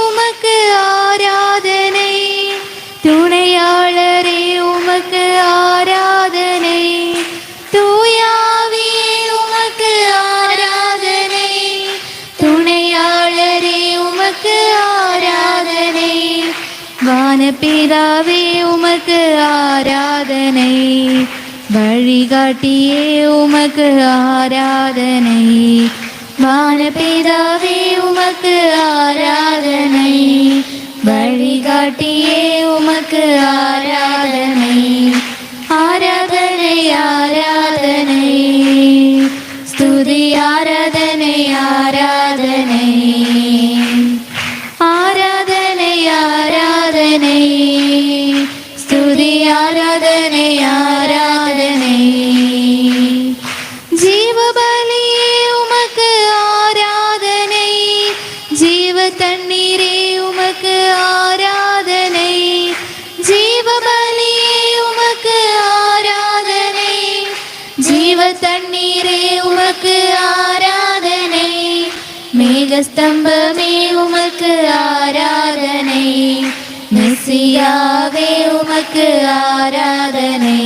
உமக்கு ஆராதனை, துணையாளரே உமக்கு ஆராதனை, தூயாவி உமக்கு ஆராதனை, துணையாளரே உமக்கு ஆராதனை, வானபிதாவே உமக்கு ஆராதனை, வழிகாட்டியே உமக்கு ஆராதனை, வானபிதாவே உமக்கு ஆராதனை, வழிகாட்டியே உமக்கு ஆராதனை, ஆராதனை ஆராதனை ஸ்துதி ஆராதனை ஆராதனை ஆராதனை ஆராதனை ஸ்துதி ஆராதனை ஆராதனை ஜீவபலியே உமக்கு ஆராதனை, ஜீவ தண்ணீரே உமக்கு ஆராதனை, ஜீவபலியே உமக்கு ஆராதனை, ஜீவ தண்ணீரே உமக்கு ஆராதனை, மேகஸ்தம்பமே உமக்கு ஆராதனை, மெசியாவே உமக்கு ஆராதனை,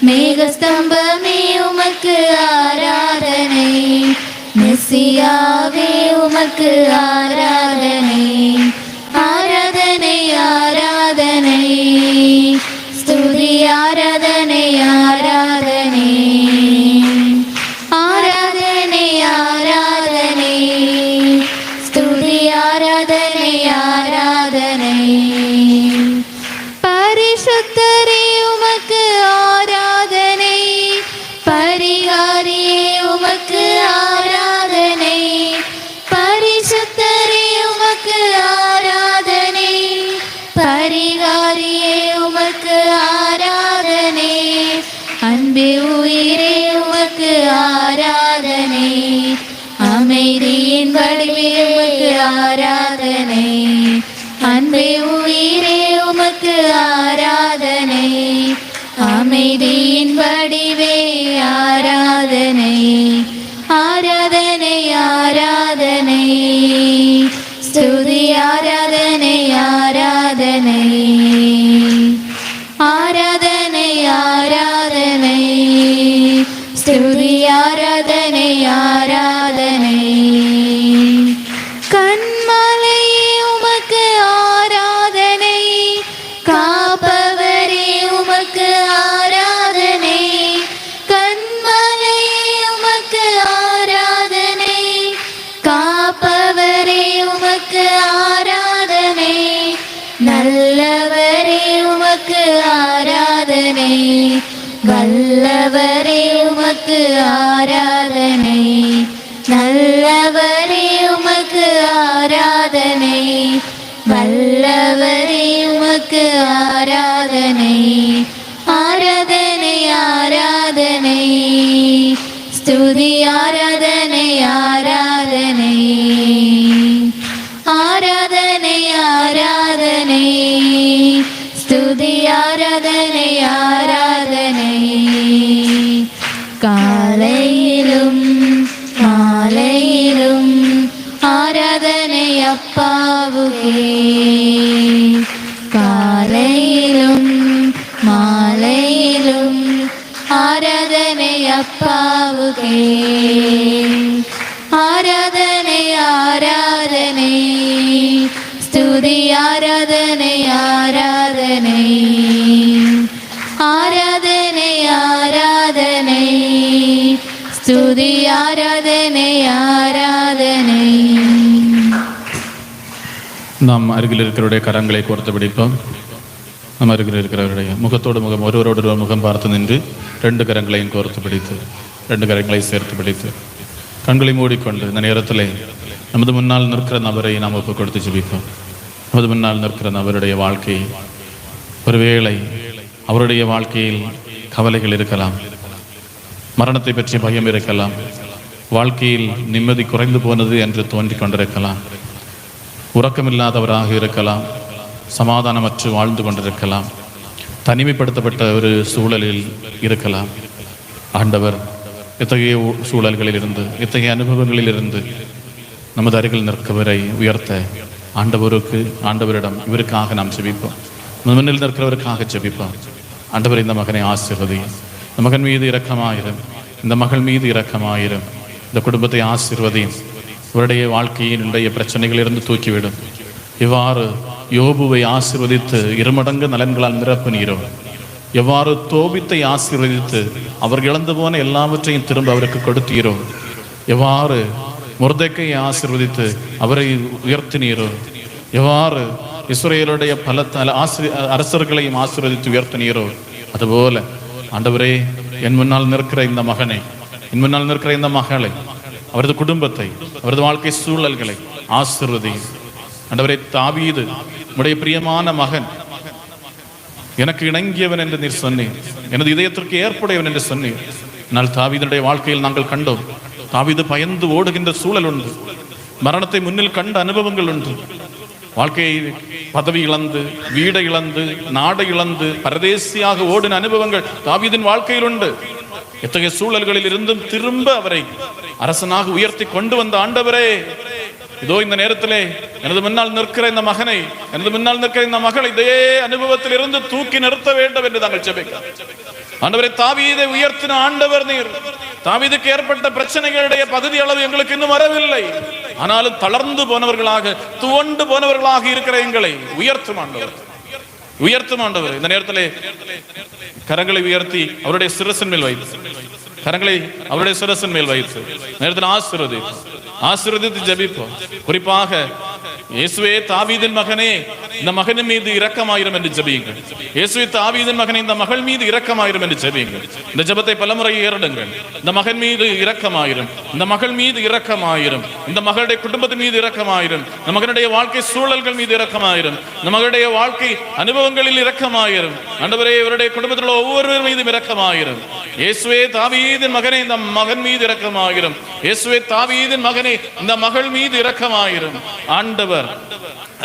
மேகஸ்தம்பமே உமக்கு ஆராதனை, மெசியாவே உமக்கு ஆராதனை, ஆராதனை ஆராதனை ஸ்துதி ஆராதனை ஆராதனை ஆராதனை ஆராதனை ஸ்துதி ஆராதனை ஆராதனை பரிசுத்தரே உமக்கு ஆராதனை, பரிகாரியே உமக்கு ஆராதனை, பரிசுத்தரே உமக்கு ஆராதனை, பரிகாரியே உமக்கு ஆராதனை, அன்பே உயிரே உமக்கு ஆராதனை, அமைதியின் வடிவே உமக்கு ஆராதனை, அன்பே உயிரே உமக்கு ஆராதனை, அமைதியின் வடிவே ஆராதனை, ஆராதனை ஆராதனை ஸ்துதி ஆராதனை ஆராதனை ஆராதனை ஆராதனை ஸ்துதி ஆராதனை ஆராதனை கண்மலையே உமக்கு ஆராதனை, காப்பவரே உமக்கு ஆராதனை, கண்மலையே உமக்கு ஆராதனை, காப்பவரே உமக்கு ஆராதனை, நல்ல நல்லவரே உமக்கு ஆராதனை, வல்லவரே உமக்கு ஆராதனை, நல்லவரே உமக்கு ஆராதனை, வல்லவரே உமக்கு ஆராதனை, ஆராதனை ஆராதனை, ஸ்துதி ஆராதனை ஆராதனை, ஆராதனை ஆராதனை, ஸ்துதி ஆராதனை ஆராதனை, காலையிலும் மாலையிலும் ஆராதனை அப்பாவுக்கே, காலையிலும் மாலையிலும் ஆராதனை அப்பாவுக்கே, ஆராதனை ஆராதனை, ஸ்துதி ஆராதனை ஆராதனை, ஆராதனை ஆராதனை, ஸ்துதி ஆராதனை ஆராதனை. நாம் அருகில் இருக்கிறவருடைய கரங்களை கோர்த்து பிடிப்போம். நம்ம அருகில் இருக்கிறவருடைய முகத்தோடு முகம், ஒருவரோடு முகம் பார்த்து நின்று 2 கரங்களையும் கோர்த்து பிடித்து 2 கரங்களை சேர்த்து பிடித்து கண்களை மூடிக்கொண்டு இந்த நேரத்தில் நமது முன்னால் நிற்கிற நபரை நாம் ஒப்புக் கொடுத்து ஜெபிப்போம். நமது முன்னால் நிற்கிற நபருடைய வாழ்க்கை, ஒருவேளை அவருடைய வாழ்க்கையில் கவலைகள் இருக்கலாம், மரணத்தை பற்றிய பயம் இருக்கலாம், வாழ்க்கையில் நிம்மதி குறைந்து போனது என்று தோன்றிக் கொண்டிருக்கலாம், உறக்கமில்லாதவராக இருக்கலாம், சமாதானமற்று வாழ்ந்து கொண்டிருக்கலாம், தனிமைப்படுத்தப்பட்ட ஒரு சூழலில் இருக்கலாம். ஆண்டவர் இத்தகைய சூழல்களிலிருந்து, இத்தகைய அனுபவங்களிலிருந்து நமது அருகில் நிற்கவரை உயர்த்த ஆண்டவரிடம் இவருக்காக நாம் ஜெபிப்போம். முன்னில் நிற்கிறவருக்காக ஜெபிப்போம். ஆண்டவர், இந்த மகனை ஆசீர்வதியும், இந்த மகன் மீது இரக்கமாயிரும், இந்த மகள் மீது இரக்கமாயிரும், இந்த குடும்பத்தை ஆசீர்வதியும், இவருடைய வாழ்க்கையின் இன்றைய பிரச்சனைகளிலிருந்து தூக்கிவிடும். இவ்வாறு யோபுவை ஆசீர்வதித்து 2 மடங்கு நலன்களால் நிரப்பினீரோ, எவ்வாறு தோபித்தை ஆசீர்வதித்து அவர் இழந்து போன எல்லாவற்றையும் திரும்ப அவருக்கு கொடுத்தீரோ, எவ்வாறு மொர்தெக்கையை ஆசீர்வதித்து அவரை உயர்த்தினீரோ, எவ்வாறு இஸ்ரவேலுடைய பல அரசர்களையும் ஆசீர்வதித்து உயர்த்தினீரோ, அதுபோல ஆண்டவரே, என் முன்னால் நிற்கிற இந்த மகனை, என் முன்னால் நிற்கிற இந்த மகளை, அவரது குடும்பத்தை, அவரது வாழ்க்கை சூழல்களை ஆசீர்வதி. ஆண்டவரே, தாவீது உம்முடைய பிரியமான மகன், எனக்கு இணங்கியவன் என்று நீர் சொன்னீர், எனது இதயத்திற்கு ஏற்புடையவன் என்று சொன்னீர். ஆனால் தாவீதுடைய வாழ்க்கையில் நாங்கள் கண்டோம், தாவீது பயந்து ஓடுகின்ற சூழல் உண்டு, மரணத்தை முன்னில் கண்ட அனுபவங்கள் உண்டு, வாழ்க்கையை பதவி இழந்து, வீடை இழந்து, நாடை இழந்து, பரதேசியாக ஓடின அனுபவங்கள் தாவீதின் வாழ்க்கையில் உண்டு. எத்தகைய சூழல்களில் இருந்தும் திரும்ப அவரை அரசனாக உயர்த்தி கொண்டு வந்த ஆண்டவரே, இதோ இந்த நேரத்திலே எனது முன்னால் நிற்கிற இந்த மகனை, எனது முன்னால் நிற்கிற இந்த மகளை இதே அனுபவத்தில் இருந்து தூக்கி நிறுத்த வேண்டும் என்று நாங்கள் ஜெபிக்கிறோம். ஆண்டவரே, தாவீதை உயர்த்தின ஆண்டவர் நீர். தாவீதுக்கு ஏற்பட்ட பிரச்சனைகளுடைய பகுதி அளவு எங்களுக்கு இன்னும் வரவில்லை, ஆனாலும் தளர்ந்து போனவர்களாக, துவண்டு போனவர்களாக இருக்கிற எங்களை உயர்த்தும் ஆண்டவர், உயர்த்தும் ஆண்டவர். இந்த நேரத்திலே கரங்களை உயர்த்தி அவருடைய சிரசின் மேல் வைத்து, கரங்களை அவருடைய சிரசின் மேல் வைத்து நேரத்தில் ஆசீர்வதித்து ஜெபிப்போம். குறிப்பாக இயேசுவே தாவீதின் மகனே, இந்த மகனின் மீது இரக்கமாயிரும் என்று ஜெபியுங்கள். இயேசுவே தாவீதின் மகனே, இந்த மகள் மீது இரக்கமாயிரும் என்று ஜெபியுங்கள். இந்த ஜெபத்தை பலமுறை ஏறிடுங்கள். இந்த மகன் மீது இரக்கமாயிரும், இந்த மகள் மீது இரக்கமாயிரும், இந்த மகளுடைய குடும்பத்தின் மீது இரக்கமாயிரும், இந்த மகனுடைய வாழ்க்கை சூழல்கள் மீது இரக்கமாயிரும், இந்த மகளுடைய வாழ்க்கை அனுபவங்களில் இரக்கமாயிரும். ஆண்டவரே, இவருடைய குடும்பத்தில் ஒவ்வொருவர் மீதும் இரக்கமாயிரும். இயேசுவே தாவீதின் மகனே, இந்த மகன் மீது இரக்கமாயிரும். இயேசுவே தாவீதின் மகனே, இந்த மகள் மீது இரக்கமாயிரும். ஆண்டவர்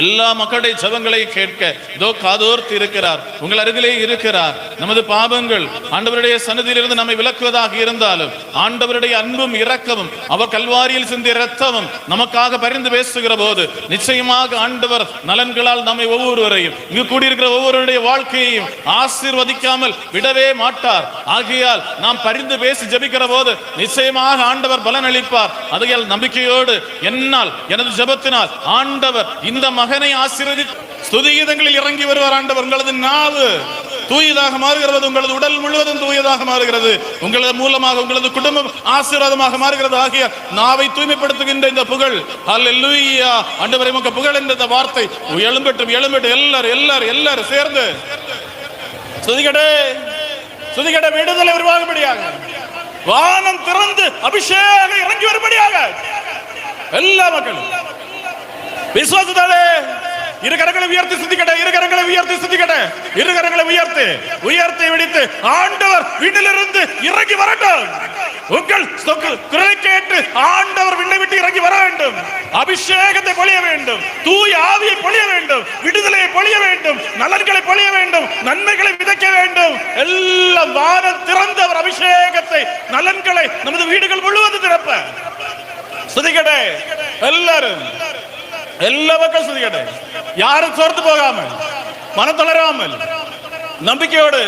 எல்லா மக்களுடைய ஜெபங்களை கேட்க இதோ காதோர்த்து இருக்கிறார், உங்கள் அருகிலே இருக்கிறார். நமது பாவங்கள் ஆண்டவருடைய சன்னதியிலிருந்து நம்மை விலக்குவதாக இருந்தாலும், ஆண்டவருடைய அன்பும் இரக்கமும் அவர் கல்வாரியில் சிந்திய இரத்தமும் நமக்காக பரிந்து பேசுகிற போது நிச்சயமாக ஆண்டவர் நலன்களால் நம்மை ஒவ்வொருவரையும், இங்கு கூடியிருக்கிற ஒவ்வொருவருடைய வாழ்க்கையையும் ஆசீர்வதிக்காமல் விடவே மாட்டார். ஆகையால் நாம் பரிந்து பேசி ஜெபிக்கிற போது நிச்சயமாக ஆண்டவர் பலன் அளிப்பார். ஆகையால் நம்பிக்கையோடு என்னால், எனது ஜெபத்தினால் ஆண்டவர் இந்த மகனை ஆசீர்வதித்து ஸ்துதிகீதங்களில் இறங்கி வருவார். ஆண்டவர், உங்களது நாவு தூயதாக மாறுகிறது. உங்களது உடல் முழுவதும் தூயதாக மாறுகிறது. உங்களது மூலமாக உங்களது குடும்பம் ஆசீர்வாதமாக மாறுகிறது. ஆகிய நாவை தூய்மைப்படுத்துகின்ற இந்த புகழ், அல்லேலூயா, ஆண்டவரே உமக்கு புகழ் என்ற இந்த வார்த்தை எழும்பட்டும், எழும்பட்டும். எல்லாரும் சேர்ந்து சுதிகடே சுதிகடே, விடுதலை உருவாகும்படியாக, வானம் திறந்து அபிஷேகம் இறங்கி வரும்படியாக எல்லா மக்களும் விசுவாசத்தாலே இரு கரங்களை உயர்த்தி சிந்திக்கட்ட, இரு கரங்களை உயர்த்தி சிந்திக்கட்ட, இரு கரங்களை உயர்த்தி உயர்த்தி விடுத்து ஆண்டவர் வீட்டிலிருந்து இறங்கி வரட்டும். உங்கள் குரலை கேட்டு ஆண்டவர் விண்ணை விட்டு இறங்கி வர வேண்டும். அபிஷேகத்தை பொழிய வேண்டும், தூய ஆவியை பொழிய வேண்டும், விடுதலையை பொழிய வேண்டும், நலன்களை பொழிய வேண்டும், நன்மைகளை விதைக்க வேண்டும். எல்லாம் வானம் திறந்த அவர் அபிஷேகத்தை, நலன்களை நமது வீடுகள் முழுவதும் திறப்ப சுதிக்கட்டே. எல்லாரும் எல்லா மக்கள் சுதிக்கட்டே. யாரும் சோர்ந்து போகாமல், மனம் தளராமல், நம்பிக்கையோடு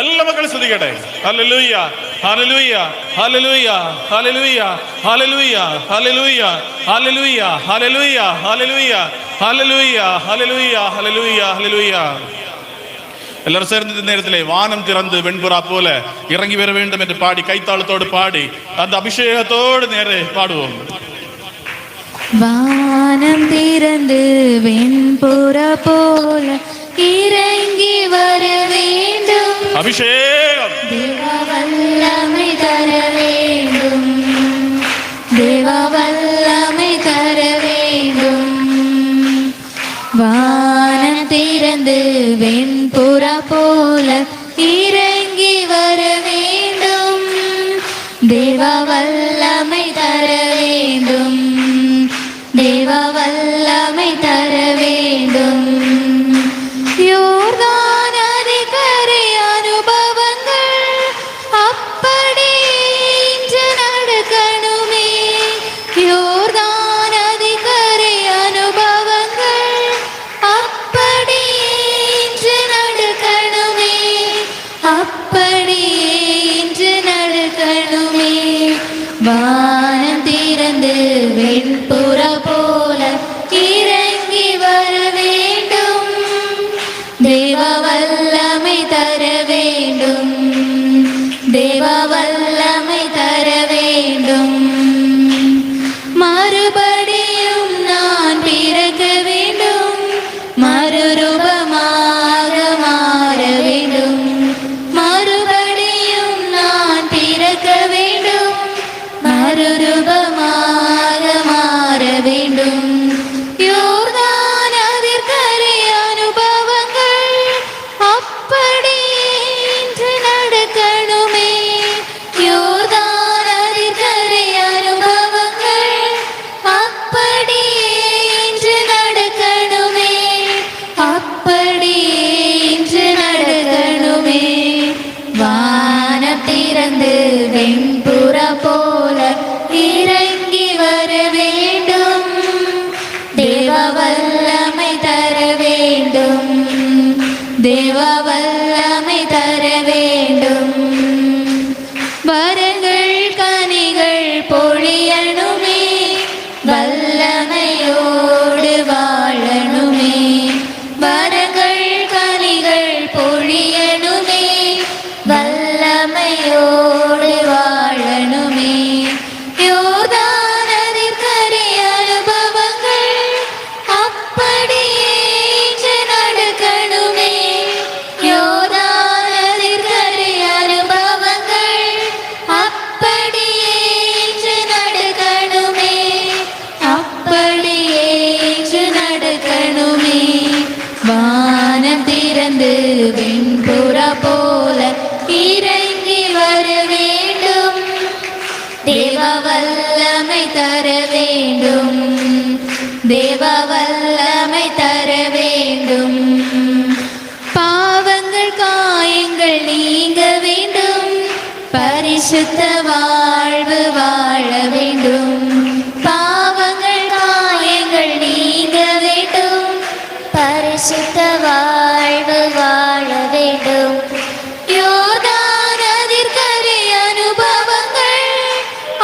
எல்லா மக்களும் சுதிக்கட்டே. ஹல்லேலூயா, ஹல்லேலூயா, ஹல்லேலூயா, ஹல்லேலூயா, ஹல்லேலூயா, ஹல்லேலூயா, ஹல்லேலூயா, ஹல்லேலூயா, ஹல்லேலூயா, ஹல்லேலூயா, ஹல்லேலூயா, ஹல்லேலூயா, ஹல்லேலூயா. எல்லாரும் சேர்ந்து இந்த நேரத்திலே வானம் திறந்து வெண்புறா போல இறங்கி வர வேண்டும் என்று பாடி, கைத்தாளத்தோடு பாடி, அந்த அபிஷேகத்தோடு நேரே பாடுவோம். வானம் திறந்து வெண்புறா போல இறங்கி வர வேண்டும். அபிஷேகம் தேவ வல்லமை தர வேண்டும். தேவ வல்லமை தர வேண்டும். வானம் திறந்து வெண்புறா போல இறங்கி வர வேண்டும். தேவ வல்லமை தர வேண்டும். தேவ வல்லமை தர வேண்டும். யோர்தான் நதிக்கரை அனுபவங்கள் அப்படி இன்று நடக்கணுமே. யோர்தான் நதிக்கரை அனுபவங்கள் அப்படி இன்று நடக்கணுமே. அப்படி இன்று நடக்கணுமே. வானம் திறந்து வெண்புறா போல இறங்கி வர வேண்டும். தேவ வல்லமை தர வேண்டும். தேவ வல்லமை தர வேண்டும். மறுபடியும் நான் பிறக்க வேண்டும். மறுரூபமாக மாற வேண்டும். மறுபடியும் நான் பிறக்க வேண்டும். மறுரூபமாக மாற வேண்டும். யோர்தான் நதிக்கரை அனுபவங்கள் அப்படி இன்று நடக்கணுமே. யோர்தான் நதிக்கரை அனுபவங்கள் அப்படி இன்று நடக்கணுமே. அப்படி இன்று நடக்கணுமே. வானம் திறந்து வெண்புறா போல இறங்கி வர வேண்டும். தேவ வல்லமை தர வேண்டும். தேவ வல்லமை தர வேண்டும். வரங்கள் கனிகள் பொழியணுமே. வல்லமையோடு வாழணுமே. வரங்கள் கனிகள் பொழியணுமே. வல்லமையோடு வாழணுமே. யோர்தான் நதிக்கரை அனுபவங்கள் அப்படி இன்று நடக்கணுமே. யோர்தான் நதிக்கரை அனுபவங்கள் அப்படி இன்று நடக்கணுமே. அப்படி இன்று நடக்கணுமே. வானம் திறந்து வெண்புறா போல இறங்கி வர வேண்டும். தேவ வல்லமை தர வேண்டும். தேவ வல்லமை தர வேண்டும். பாவங்கள் காயங்கள் நீங்க வேண்டும். பரிசுத்த வாழ்வு வாழ வேண்டும். பாவங்கள் காயங்கள் நீங்க வேண்டும். பரிசுத்த வாழ்வு வாழ வேண்டும். யோர்தான் நதிக்கரை அனுபவங்கள்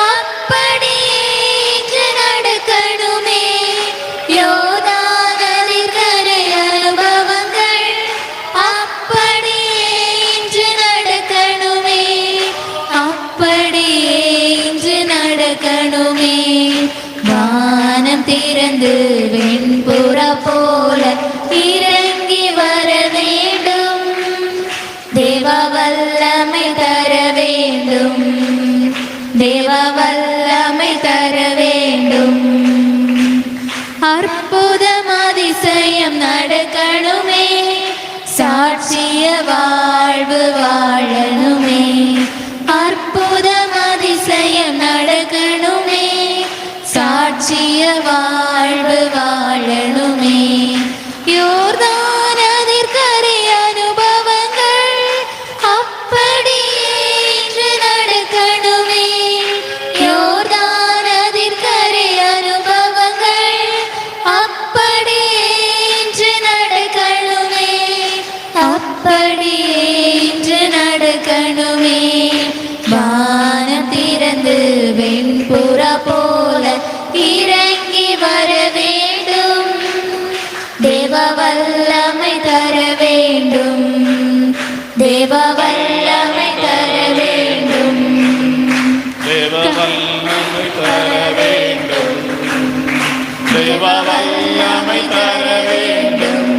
அப்படி இன்று நடக்கணுமே. யோர்தான் நதிக்கரை அனுபவங்கள் அப்படி திறந்து வெண்புறா போல இறங்கி வர வேண்டும். தேவ வல்லமை தர வேண்டும். தேவ வல்லமை தர வேண்டும். அற்புதம் அதிசயம் நடக்கணுமே, சாட்சிய வாழ்வு வாழணுமே. அற்புதம் அதிசயம் நடக்கணுமே, சாட்சிய வாழ்வு வாழணுமே. யோர்தான் அதிர்கரை அனுபவங்கள் அப்படியே இன்று நடக்கணுமே. யோர்தான் அதிர்கரை அனுபவங்கள் அப்படியே இன்று நடக்கணுமே. அப்படியே இன்று நடக்கணுமே. வானம் திறந்து வெண்புறா போல இறங்கி வர வேண்டும். தேவ வல்லமை தர வேண்டும். தேவ வல்லமை தர வேண்டும். தேவ வல்லமை தர வேண்டும். தேவ வல்லமை தர வேண்டும்.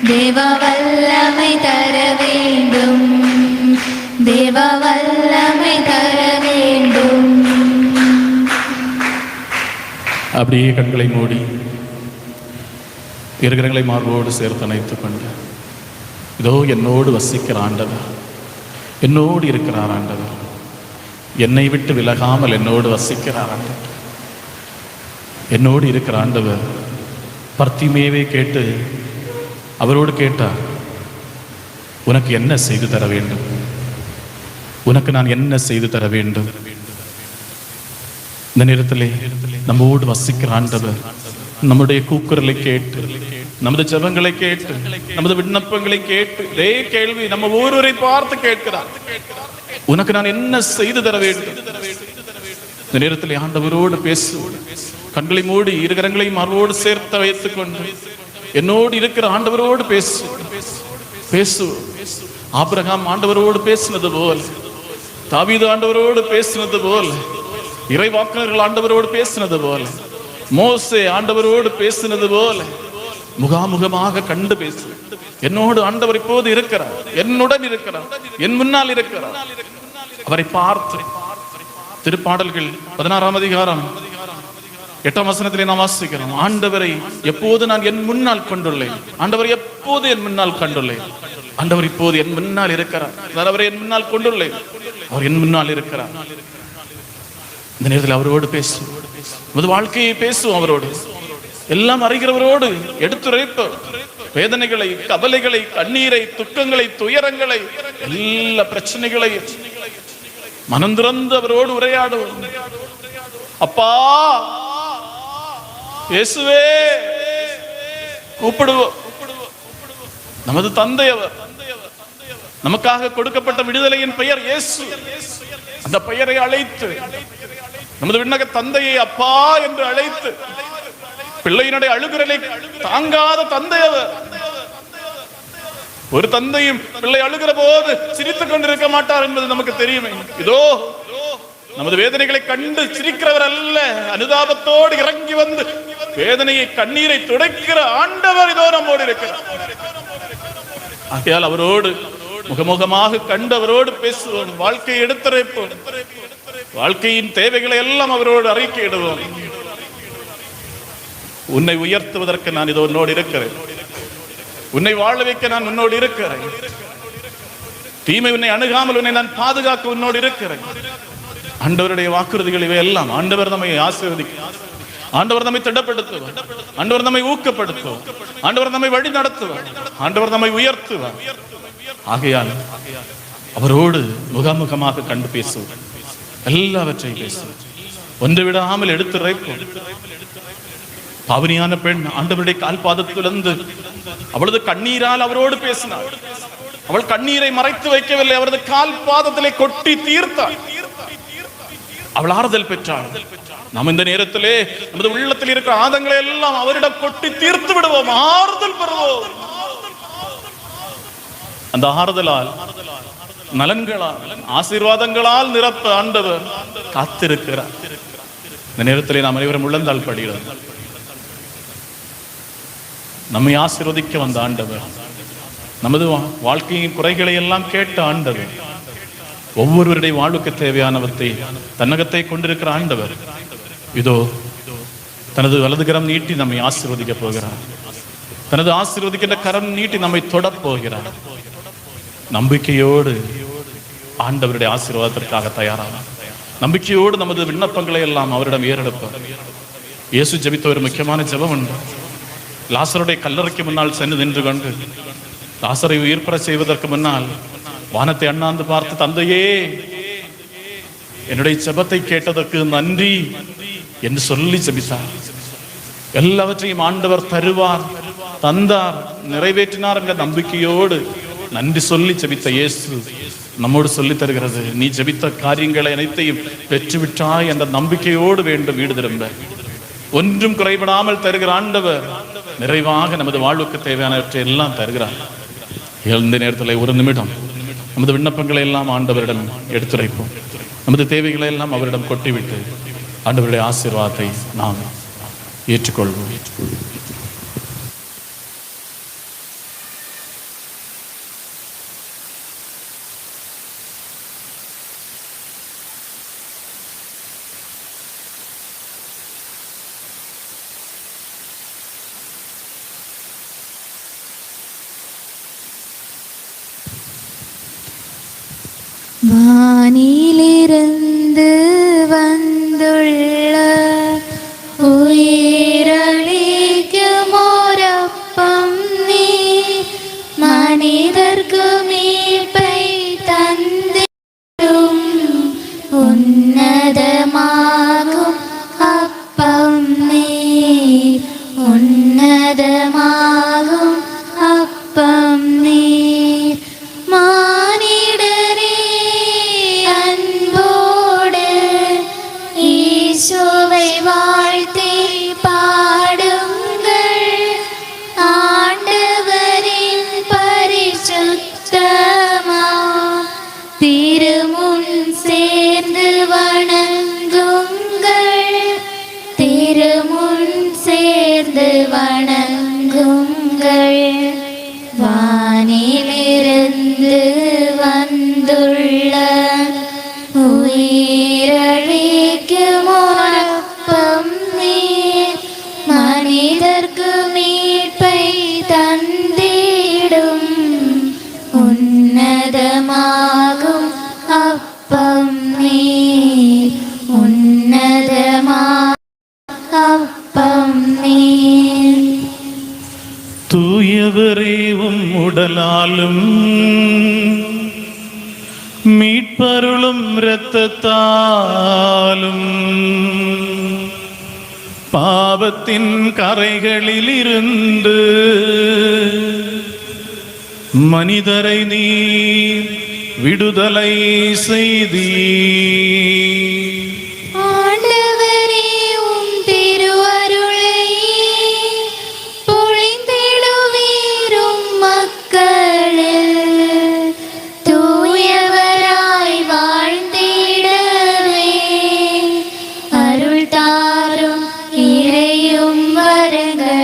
தேவ வல்லமை தர வேண்டும். தேவ வல்லமை தர வேண்டும். அப்படியே கண்களை மூடி இருக்கிறங்களை மார்போடு சேர்த்து அணைத்துக் கொண்டு, இதோ என்னோடு வசிக்கிற ஆண்டவர், என்னோடு இருக்கிறார் ஆண்டவர், என்னை விட்டு விலகாமல் என்னோடு வசிக்கிறார் ஆண்டவர், என்னோடு இருக்கிற ஆண்டவர். பர்த்திமேவே கேட்டு அவரோடு கேட்டார், உனக்கு என்ன செய்து தர வேண்டும்? உனக்கு நான் என்ன செய்து தர வேண்டும்? இந்த நேரத்திலே நம்மோடு வசிக்கிற ஆண்டவர் நம்முடைய கூக்குரலை கேட்டு, நமது ஜெபங்களை கேட்டு, நமது விண்ணப்பங்களை கேட்டு, இதே கேள்வி நம்ம ஒருவரை பார்த்து கேட்கிறார், உனக்கு நான் என்ன செய்து தர வேண்டும்? இந்த நேரத்திலே ஆண்டவரோடு பேசு. கண்களை மூடி இருகரங்களை மார்போடு சேர்த்து வைத்துக் கொண்டு என்னோடு இருக்கிற ஆண்டவரோடு பேசு. பேசு. ஆபிரகாம் ஆண்டவரோடு பேசினது போல், தாவீது ஆண்டவரோடு பேசினது போல், இறைவாக்கினர்கள் ஆண்டவரோடு பேசினது போல, மோசே ஆண்டவரோடு பேசினது போல முகாமுகமாக கண்டு பேசு. என்னோடு ஆண்டவர் இப்போது இருக்கிறார், என்னுடன் இருக்கிறார், என் முன்னால் இருக்கிறார். அவரை பார்த்து திருப்பாடல்கள் 16ஆம் அதிகாரம் 8ஆம் வசனத்திலே நாம் வாசிக்கிறோம், ஆண்டவரை எப்போது நான் என் முன்னால் கொண்டுள்ளேன், ஆண்டவர் எப்போது என் முன்னால் கண்டுள்ளேன், ஆண்டவர் இப்போது என் முன்னால் இருக்கிறார், அவரை என் முன்னால் கொண்டுள்ளேன், அவர் என் முன்னால் இருக்கிறார். இந்த நேரத்தில் அவரோடு பேசும், நமது வாழ்க்கையை பேசும், அவரோடு எல்லாம் அறிகிறவரோடு எடுத்துரைப்போம். வேதனைகளை, கவலைகளை, கண்ணீரை, துக்கங்களை, துயரங்களை, எல்லா பிரச்சனைகளை மனம் திறந்து அவரோடு உரையாடுவோம். அப்பா இயேசுவே கூப்பிடுவோம். நமது தந்தை அவர், நமக்காக கொடுக்கப்பட்ட விடுதலையின் பெயர் இயேசு. அந்த பெயரை அழைத்து நமது விண்ணக தந்தையை அப்பா என்று அழைத்து, பிள்ளையினுடைய அழுகுரலை தாங்காத தந்தை அவர். ஒரு தந்தையும் பிள்ளை அழுகிற போது சிரித்துக் கொண்டிருக்க மாட்டார் என்பது நமக்கு தெரியுமே. இதோ நமது வேதனைகளை கண்டு சிரிக்கிறவர் அல்ல, அனுதாபத்தோடு இறங்கி வந்து வேதனையை, கண்ணீரை துடைக்கிற ஆண்டவர் இதோ நம்மோடு இருக்கிறார். ஆகையால் அவரோடு முகமுகமாக கண்டு அவரோடு பேசுவோம், வாழ்க்கையை எடுத்துரைப்போம், வாழ்க்கையின் தேவைகளை எல்லாம் அவரோடு அறிக்கையிடுவோம். உன்னை உயர்த்துவதற்கு நான் இதோ உன்னோடு இருக்கிறேன், உன்னை வாழ வைக்க நான் உன்னோடு இருக்கிறேன், தீமை உன்னை அணுகாமல் உன்னை நான் பாதுகாக்க உன்னோடு இருக்கிறேன். ஆண்டவருடைய வாக்குறுதிகள் இவை எல்லாம். ஆண்டவர் நம்மை ஆசீர்வதிக்கிறார், ஆண்டவர் நம்மை திடப்படுத்துவார், ஆண்டவர் நம்மை ஊக்கப்படுத்துவார், ஆண்டவர் நம்மை வழி நடத்துவார், ஆண்டவர் நம்மை உயர்த்துவார். ஆகையால் அவரோடு முகமுகமாக கண்டு பேசுவோம், எல்லாவற்றையும் பேசுவோம், ஒன்று விடாமல் எடுத்துரைப்போம். பாவனியான பெண் ஆண்டவருடைய கால் பாதத்திலிருந்து அவளது கண்ணீரால் அவரோடு பேசினாள். அவள் கண்ணீரை மறைத்து வைக்கவில்லை, அவரது கால் பாதத்திலே கொட்டி தீர்த்தாள். அவள் ஆறுதல் பெற்றாள். நாம் இந்த நேரத்திலே நமது உள்ளத்தில் இருக்கிற ஆதங்களை எல்லாம் அவரிடம் கொட்டி தீர்த்து விடுவோம், ஆறுதல் பெறுவோம். அந்த ஆறுதலால், நலன்களால், ஆசீர்வாதங்களால் நிரப்ப ஆண்டவர் காத்திருக்கிறார். இந்த நேரத்திலே நாம் அனைவரும் உள்ளந்தால் படிக்கிறோம். நம்மை ஆசீர்வதிக்க வந்த ஆண்டவர், நமது வாழ்க்கையின் குறைகளை எல்லாம் கேட்ட ஆண்டவர், ஒவ்வொருவருடைய வாழ்வுக்கு தேவையானவற்றை தன்னகத்தை கொண்டிருக்கிற ஆண்டவர் இதோ தனது வலதுகரம் நீட்டி நம்மை ஆசீர்வதிக்க போகிறார். தனது ஆசீர்வதிக்கின்ற கரம் நீட்டி நம்மை தொடப் போகிறார். நம்பிக்கையோடு ஆண்டவருடைய ஆசீர்வாதத்திற்காக தயாராக, நம்பிக்கையோடு நமது விண்ணப்பங்களை எல்லாம் அவரிடம் ஏறெடுப்பார். இயேசு ஜெபித்த ஒரு முக்கியமான ஜெபம் உண்டு. லாசருடைய கல்லறைக்கு முன்னால் சென்று நின்று கொண்டு லாசரை உயிர் பெற செய்வதற்கு முன்னால் வானத்தை அண்ணாந்து பார்த்து, தந்தையே, என்னுடைய ஜெபத்தை கேட்டதற்கு நன்றி என்று சொல்லி ஜெபித்தார். எல்லாவற்றையும் ஆண்டவர் தருவார், தந்தார், நிறைவேற்றினார் என்ற நம்பிக்கையோடு நன்றி சொல்லி ஜெபித்த இயேசு நம்மோடு சொல்லி தருகிறது, நீ ஜெபித்த காரியங்களை அனைத்தையும் பெற்றுவிட்டாய் என்ற நம்பிக்கையோடு வேண்டும் வீடு திரும்ப. ஒன்றும் குறைபடாமல் தருகிற ஆண்டவர் நிறைவாக நமது வாழ்வுக்கு தேவையானவற்றை எல்லாம் தருகிறார். இந்த நேரத்தில் ஒரு நிமிடம் நமது விண்ணப்பங்களை எல்லாம் ஆண்டவரிடம் எடுத்துரைப்போம். நமது தேவைகளை எல்லாம் அவரிடம் கொட்டிவிட்டு ஆண்டவருடைய ஆசீர்வாதத்தை நாம் ஏற்றுக்கொள்வோம். வானிலிருந்து வந்துள்ள உயிரளிக்கும் ஓரப்பம் நீ, மனிதர்க்கு மீட்பை தந்திடும் உன்னதமாகும் அப்பம் நீ, உன்னதமாகும் அப்பம் நீ. வாழ்த்தி பாடுங்கள், ஆண்டவரின் பரிசுத்தமா திருமுன் சேர்ந்து வணங்குங்கள், திருமுன் சேர்ந்து வணங்குங்கள். வானிலிருந்து வந்துள்ள உயிரளிக்கும் அப்பம் நீ, மனிதர்க்கு மீட்பை தந்திடும் உன்னதமாகும் அப்பம் நீ, உன்னதமாகும் அப்பம் நீ. தூயவரே, உம் உடலாலும் மீட்பருளும் இரத்தத்தாலும் பாவத்தின் கரைகளிலிருந்து மனிதரை நீர் விடுதலை செய்தீர். ஆண்டவரே, உம் திருவருளை பொழிந்திடுவீரும் மக்களில் தூயவராய் வாழ்ந்திடவே அருள் தாரும் இறையும் வரங்கள்.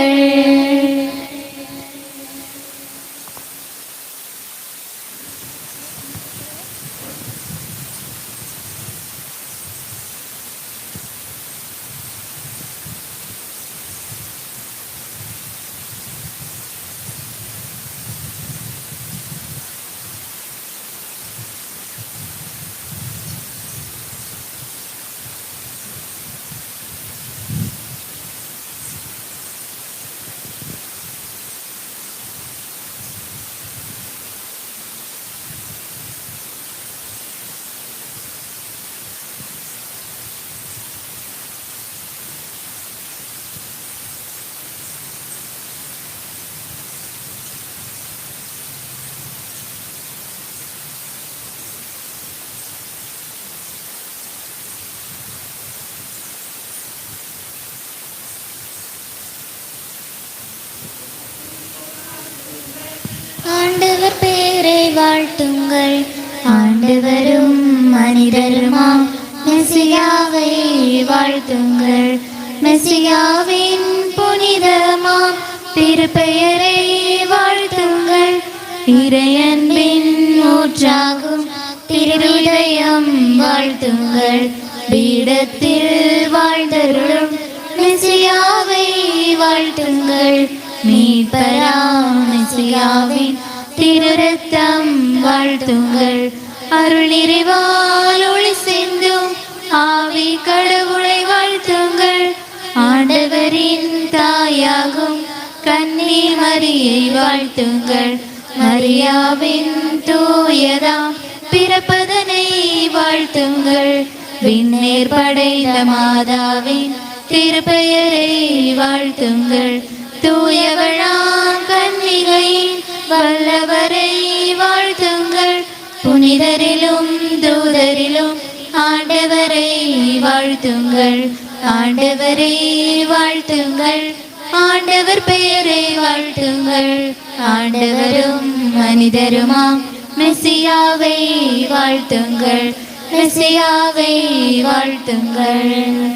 ஆண்டவர் பேரை வாழ்த்துங்கள், ஆண்டவரும் மனிதருமாம் மெசியாவை வாழ்த்துங்கள். மெசியாவின் புனிதமாம் திருப்பெயரை வாழ்த்துங்கள். இறையன்பின் ஊற்றாகும் திருவிடயம் வாழ்த்துங்கள். பீடத்தில் வாழ்ந்தருளும் மெசியாவை வாழ்த்துங்கள். மீட்பராம் மெசியாவின் திருரத்தம் வாழ்த்துங்கள். அருள் நிறைவால் ஒளி சிந்தும் ஆவி கடவுளை வாழ்த்துங்கள். ஆண்டவரின் தாயாகும் கன்னி மரியை வாழ்த்துங்கள். மரியாவின் தூயதாம் பிறப்பதனை வாழ்த்துங்கள். விண்ணேர் படைத்த மாதாவின் திருப்பெயரை வாழ்த்துங்கள். தூயவளாம் கன்னிகையின் வல்லவரை வாழ்த்துங்கள். புனிதரிலும் தூதரிலும் ஆண்டவரை வாழ்த்துங்கள். ஆண்டவரை வாழ்த்துங்கள். ஆண்டவர் பெயரை வாழ்த்துங்கள். ஆண்டவரும் மனிதருமாம் மெசியாவை வாழ்த்துங்கள். மெசியாவை வாழ்த்துங்கள்.